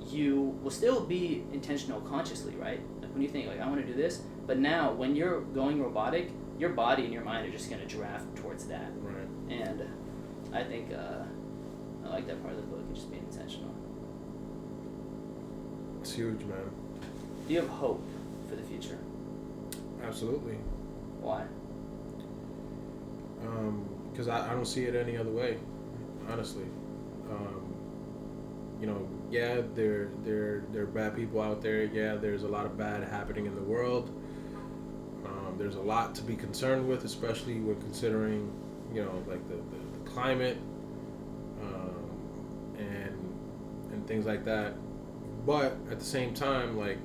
you will still be intentional consciously, right? Like, when you think, like, I want to do this, but now when you're going robotic, your body and your mind are just going to draft towards that. Right. And I think I like that part of the book, just being intentional. It's huge, man. Do you have hope for the future? Absolutely. Why? Because I don't see it any other way, honestly. Yeah, there are bad people out there. Yeah, there's a lot of bad happening in the world. There's a lot to be concerned with, especially when considering, you know, like the climate and things like that. But at the same time, like,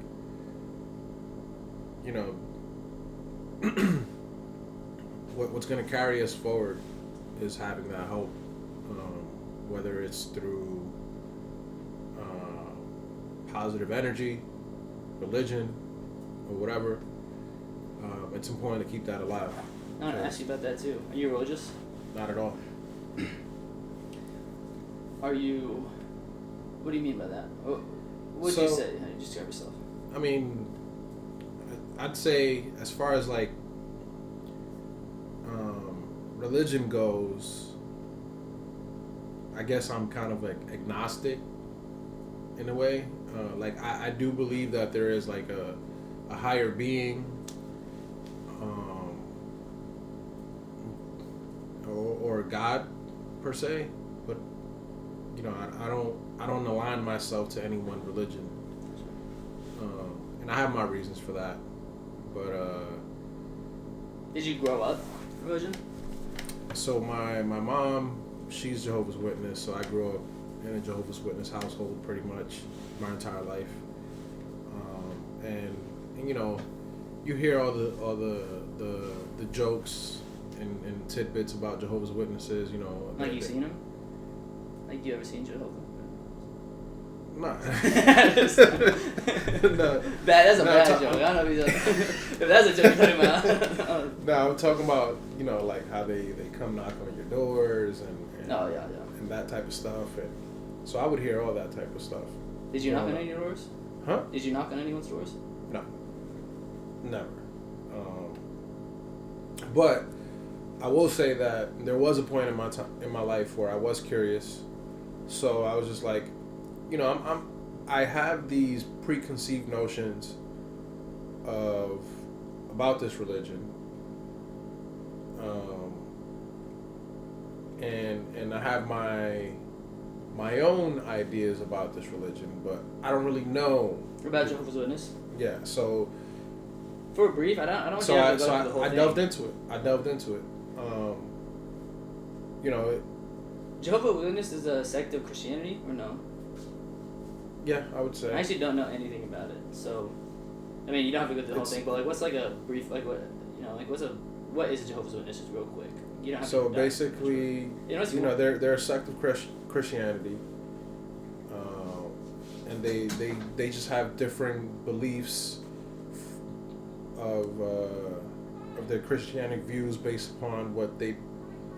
you know, what's going to carry us forward is having that hope, whether it's through positive energy, religion, or whatever. It's important to keep that alive. I want to ask you about that too. Are you religious? Not at all. Are you? What do you mean by that? What would you say? How do you describe yourself? I mean, I'd say as far as like religion goes, I guess I'm kind of like agnostic in a way. Like I do believe that there is like a higher being, or a God per se, but you know I don't align myself to any one religion, and I have my reasons for that. But did you grow up religion? So my mom, she's Jehovah's Witness, so I grew up in a Jehovah's Witness household pretty much my entire life, and you know, you hear all the jokes and tidbits about Jehovah's Witnesses, you know. Like you've seen them? Like you ever seen Jehovah? Nah. No. That's a bad joke. I don't know if that's a joke you're talking about. No, I'm talking about, you know, like how they come knock on your doors and oh yeah. And that type of stuff, and so I would hear all that type of stuff. Did you knock on any doors? Huh? Did you knock on anyone's doors? No. Never. But I will say that there was a point in my life where I was curious, so I was just like, you know, I have these preconceived notions about this religion, and I have my own ideas about this religion, but I don't really know about Jehovah's Witness. Yeah, so for a brief, I don't want so you to I, have to go through the whole I thing. delved into it. You know, Jehovah's Witness is a sect of Christianity, or no? Yeah, I would say. I actually don't know anything about it, so I mean, you don't have to go through the whole thing, but like, what's like a brief, like what, you know, like what is a Jehovah's Witness, just real quick? You don't have so to basically, you know, they're a sect of Christianity, and they just have different beliefs of their Christianic views based upon what they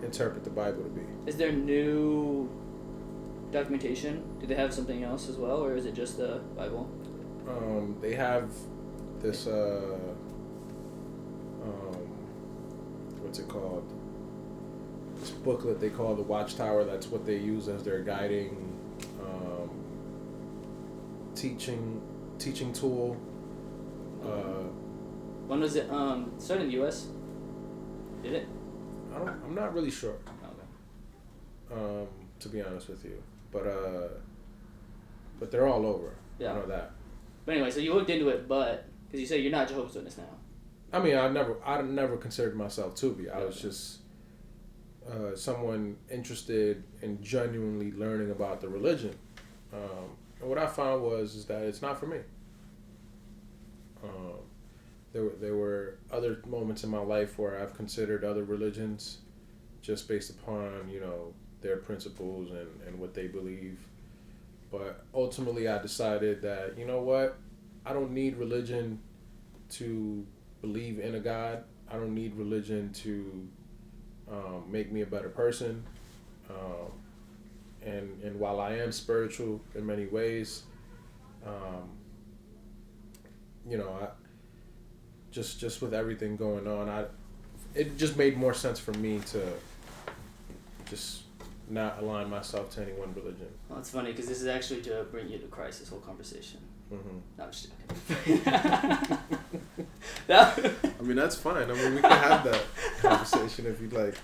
interpret the Bible to be. Is there new documentation? Do they have something else as well, or is it just the Bible? They have this what's it called? This booklet they call the Watchtower. That's what they use as their guiding teaching tool. When was it started in the U.S.? Did it? I'm not really sure. Okay. To be honest with you, but they're all over. Yeah. I know that. But anyway, so you looked into it, but because you say you're not Jehovah's Witness now. I mean, I never considered myself to be. I was just someone interested in genuinely learning about the religion, and what I found is that it's not for me. There were other moments in my life where I've considered other religions, just based upon, you know, their principles and what they believe. But ultimately, I decided that, you know what, I don't need religion to believe in a God. I don't need religion to make me a better person. And while I am spiritual in many ways, you know, just with everything going on, it just made more sense for me to just not align myself to any one religion. Well, it's funny because this is actually to bring you to Christ, this whole conversation. Mm-hmm. No, I'm just joking. I mean, that's fine. I mean, we can have that conversation if you'd like.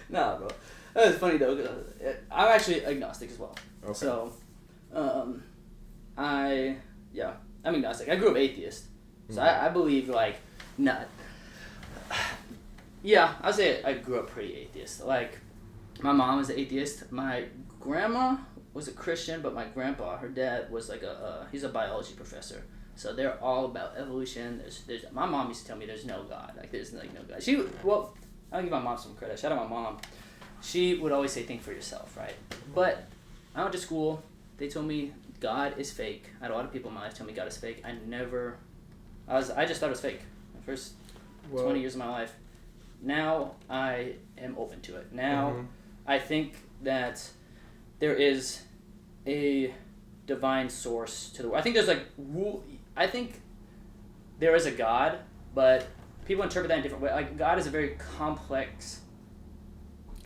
Nah, bro. That was funny though. I'm actually agnostic as well. Okay. So, I'm agnostic. I grew up atheist, so I believe like not. Yeah, I'd say I grew up pretty atheist. Like, my mom was an atheist. My grandma was a Christian, but my grandpa, her dad, was like he's a biology professor. So they're all about evolution. There's my mom used to tell me there's no God. Like, there's like no God. I'll give my mom some credit. Shout out my mom. she would always say, think for yourself, right? But I went to school. They told me God is fake. I had a lot of people in my life tell me God is fake. I just thought it was fake. The first 20 years of my life. Now I am open to it. Now I think that there is a divine source to the world. I think there's like I think there is a God, but people interpret that in different ways. Like God is a very complex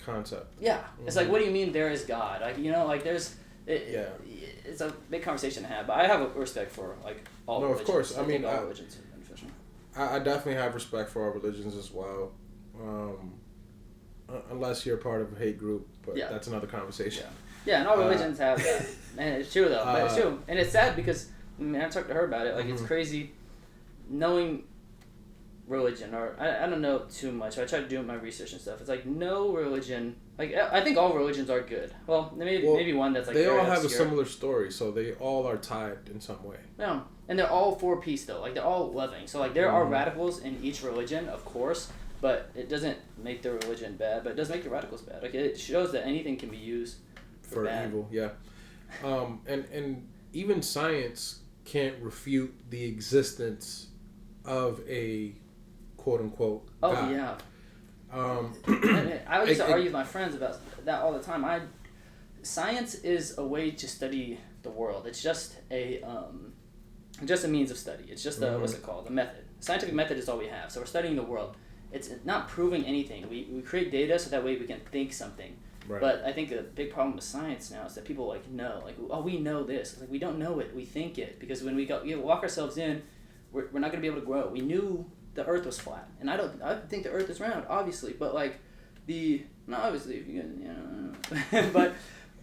concept. Yeah, it's like, what do you mean there is God? Like, you know, like there's it's a big conversation to have. But I have a respect for like all. No, religions. of course. I mean, all religions are beneficial. I definitely have respect for all religions as well. Unless you're part of a hate group, but that's another conversation. Yeah, and all religions have that. And it's true though, but it's true. And it's sad because I talked to her about it. Like it's crazy knowing religion, or I don't know too much. I try to do my research and stuff. It's like no religion. Like I think all religions are good. Well, maybe one that's like they very all have obscure. a similar story, so they all are tied in some way. Yeah, and they're all for peace though. Like they're all loving. So like there are radicals in each religion, of course. But it doesn't make the religion bad, but it does make the radicals bad. Like it shows that anything can be used for bad. Evil. Yeah, and even science can't refute the existence of a quote unquote God. Oh yeah. I used to argue with my friends about that all the time. Science is a way to study the world. It's just a means of study. It's just a what's it called? A method. Scientific method is all we have. So we're studying the world. It's not proving anything. We create data so that way we can think something. Right. But I think the big problem with science now is that people like know, like, oh, we know this. It's like we don't know it. We think it because when we walk ourselves in, we're not going to be able to grow. We knew the Earth was flat, and I think the Earth is round, obviously. But like not obviously, if you know, but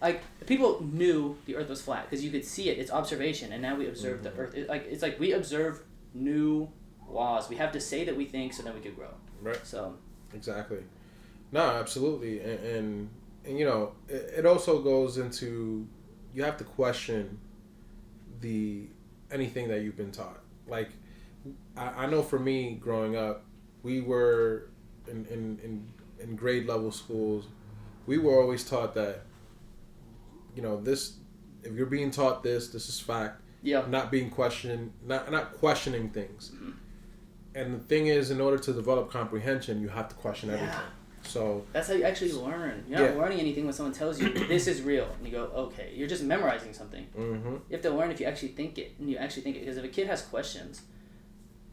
like people knew the Earth was flat because you could see it. It's observation, and now we observe the Earth. It's like we observe new laws. We have to say that we think so then we could grow. Right. So. Exactly. No, absolutely, and you know, it also goes into you have to question anything that you've been taught. Like, I know for me growing up, we were in grade level schools, we were always taught that, you know, this, if you're being taught this is fact. Yeah. Not being questioned, not questioning things. Mm-hmm. And the thing is, in order to develop comprehension, you have to question everything. So that's how you actually learn. You're not learning anything when someone tells you this is real, and you go, okay. You're just memorizing something. Mm-hmm. You have to learn if you actually think it, and you actually think it. Because if a kid has questions,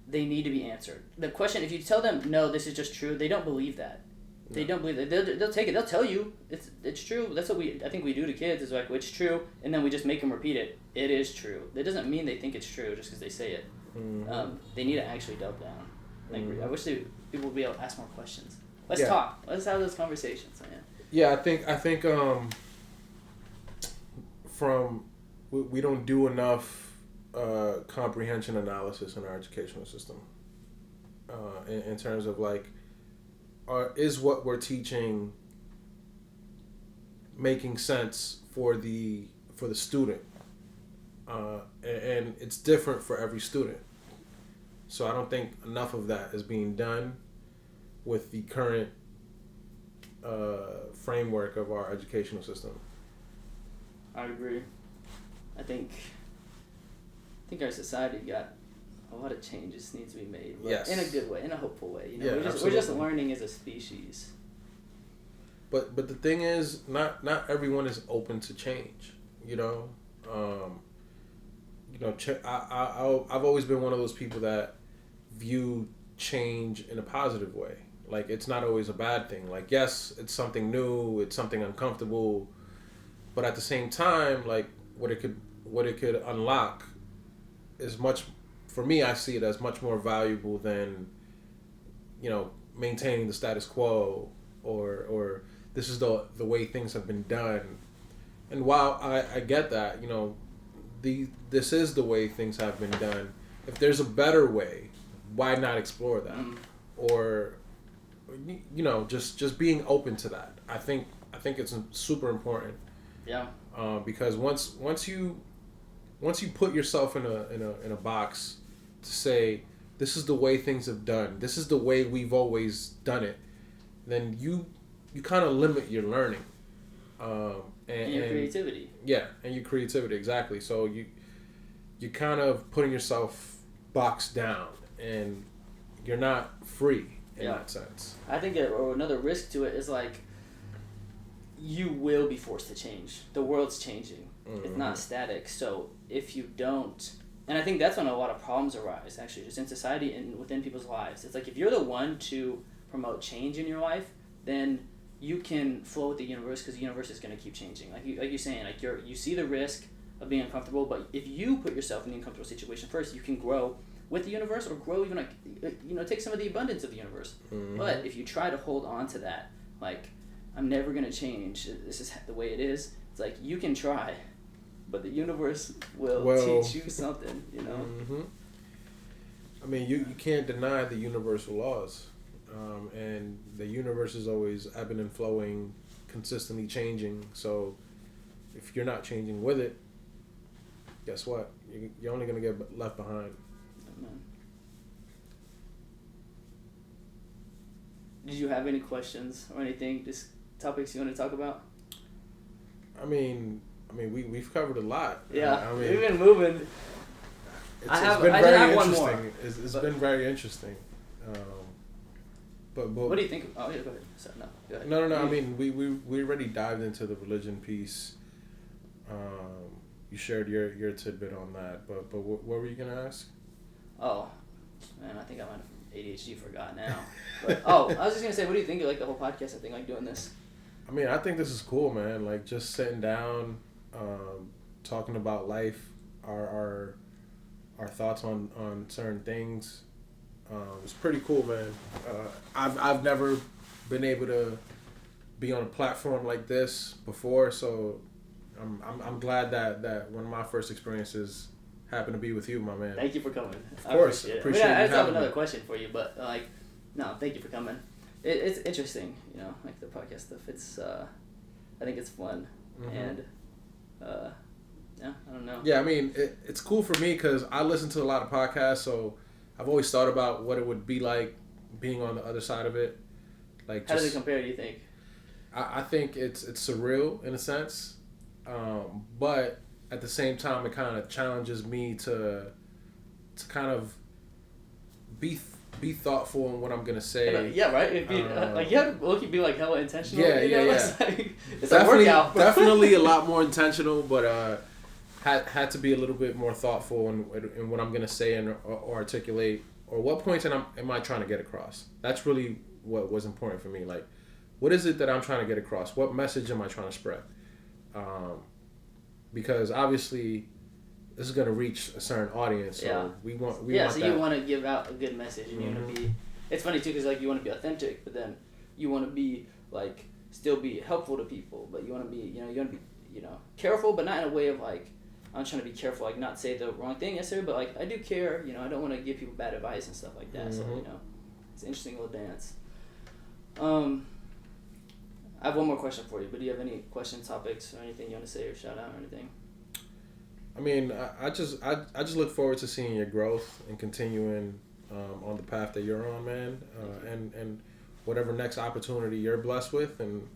they need to be answered. The question, if you tell them no, this is just true, they don't believe that. No. They don't believe that. They'll take it. They'll tell you it's true. That's what I think we do to kids. Is like, well, it's true, and then we just make them repeat it. It is true. That doesn't mean they think it's true just because they say it. Mm-hmm. They need to actually delve down. Like, I wish people would be able to ask more questions. Let's talk. Let's have those conversations, man. Yeah, I think we don't do enough comprehension analysis in our educational system. In terms of like, is what we're teaching making sense for the student? And it's different for every student. So I don't think enough of that is being done with the current framework of our educational system. I agree. I think our society got a lot of changes needs to be made. Yes. In a good way, in a hopeful way. You know, we're just learning as a species. But the thing is, not everyone is open to change. You know, I've always been one of those people that view change in a positive way. Like, it's not always a bad thing. Like, yes, it's something new, it's something uncomfortable, but at the same time, like, what it could unlock is much, for me, I see it as much more valuable than, you know, maintaining the status quo or this is the way things have been done. And while I get that, you know, this is the way things have been done. If there's a better way, why not explore that? Or, you know, just being open to that. I think it's super important. Yeah. Because once you put yourself in a box to say this is the way things have done, this is the way we've always done it, then you you kind of limit your learning. And your creativity. Yeah, and your creativity, exactly. So you kind of putting yourself boxed down, and you're not free in that sense. I think or another risk to it is like you will be forced to change. The world's changing. Mm-hmm. It's not static. So if you don't, and I think that's when a lot of problems arise, actually, just in society and within people's lives. It's like if you're the one to promote change in your life, then you can flow with the universe because the universe is going to keep changing. Like you're saying, like you see the risk of being uncomfortable, but if you put yourself in the uncomfortable situation first, you can grow with the universe or grow even like, take some of the abundance of the universe. Mm-hmm. But if you try to hold on to that, like, I'm never going to change, this is the way it is, it's like you can try, but the universe will teach you something, Mm-hmm. I mean, you can't deny the universal laws. And the universe is always ebbing and flowing, consistently changing. So if you're not changing with it, guess what? You're only going to get left behind. Amen. Did you have any questions or anything, just topics you want to talk about? I mean, we've covered a lot. Yeah, we've been moving. It's been very interesting. It's been very interesting. But what do you think? Oh yeah, go ahead. Sorry, go ahead. No. I mean, we already dived into the religion piece. You shared your tidbit on that, but what were you gonna ask? Oh, man, I think I might have ADHD forgot now. But I was just gonna say, what do you think of like the whole podcast? I think like doing this. I mean, I think this is cool, man. Like just sitting down, talking about life, our thoughts on certain things. It's pretty cool, man. I've never been able to be on a platform like this before, so I'm glad that one of my first experiences happened to be with you, my man. Thank you for coming. Of course, appreciate I just have another me. question for you, but no, thank you for coming. It's interesting, like the podcast stuff. It's I think it's fun, mm-hmm. and yeah, I don't know. Yeah, I mean it's cool for me because I listen to a lot of podcasts, so I've always thought about what it would be like being on the other side of it. Like, how does it compare, do you think? I think it's surreal in a sense, but at the same time, it kind of challenges me to kind of be thoughtful in what I'm gonna say. Yeah, right. It'd be, like you have to be like hella intentional. Yeah. It's a workout. Definitely a lot more intentional, but had to be a little bit more thoughtful in what I'm gonna say and or articulate, or what points am I trying to get across. That's really what was important for me. Like, what is it that I'm trying to get across? What message am I trying to spread? Because obviously this is gonna reach a certain audience, so we want so you want to give out a good message, and you want to be. It's funny too, because like you want to be authentic, but then you want to be like still be helpful to people, but you want to be you want to be careful, but not in a way of like. I'm trying to be careful, like not say the wrong thing necessarily, but like I do care, I don't want to give people bad advice and stuff like that. Mm-hmm. So it's an interesting little dance. I have one more question for you, but do you have any questions, topics, or anything you want to say or shout out or anything? I mean, I just look forward to seeing your growth and continuing on the path that you're on, man, and whatever next opportunity you're blessed with, and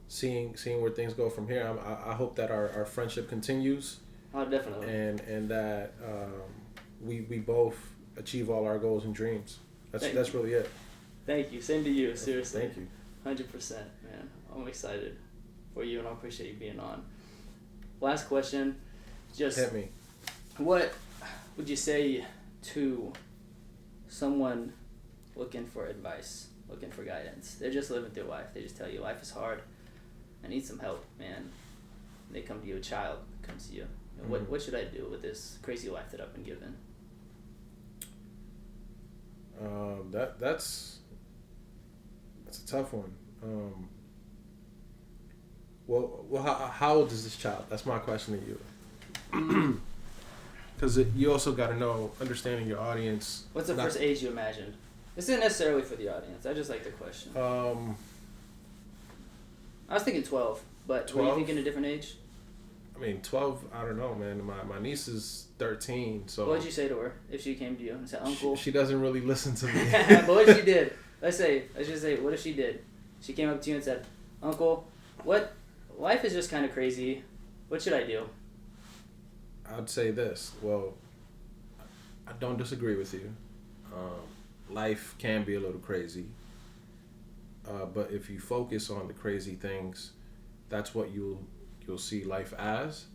seeing where things go from here. I hope that our friendship continues. Oh, definitely. And that we both achieve all our goals and dreams. That's really it. Thank you. Same to you. Seriously. Thank you. 100%, man. I'm excited for you, and I appreciate you being on. Last question. Just hit me. What would you say to someone looking for advice, looking for guidance? They're just living through life. They just tell you life is hard. I need some help, man. They come to you, a child comes to you. What should I do with this crazy life that I've been given? That's a tough one. Well, how old is this child? That's my question to you. Because you also got to understanding your audience. What's the first age you imagined? This isn't necessarily for the audience. I just like the question. I was thinking 12, but 12? Were you thinking a different age? I mean, 12, I don't know, man. My niece is 13, so... What did you say to her if she came to you and said, Uncle? She doesn't really listen to me. But what if she did? let's just say, what if she did? She came up to you and said, Uncle, life is just kind of crazy. What should I do? I'd say this. Well, I don't disagree with you. Life can be a little crazy. But if you focus on the crazy things, that's what you'll see life as.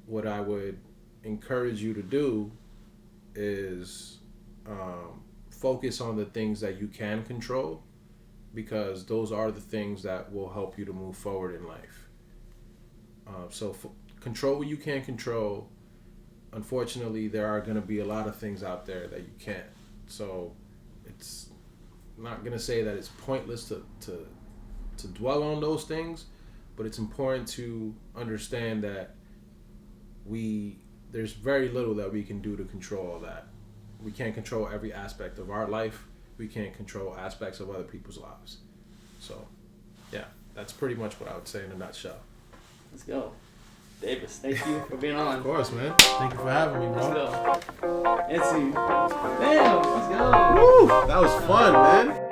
What I would encourage you to do is focus on the things that you can control, because those are the things that will help you to move forward in life. Control what you can control. Unfortunately, there are going to be a lot of things out there that you can't. So it's not going to say that it's pointless to dwell on those things, but it's important to understand that there's very little that we can do to control all that. We can't control every aspect of our life. We can't control aspects of other people's lives. So, yeah, that's pretty much what I would say in a nutshell. Let's go. Davis, thank you for being on. Of course, man. Thank you for having me, bro. Let's go. Bam, let's go. Woo! That was fun, man.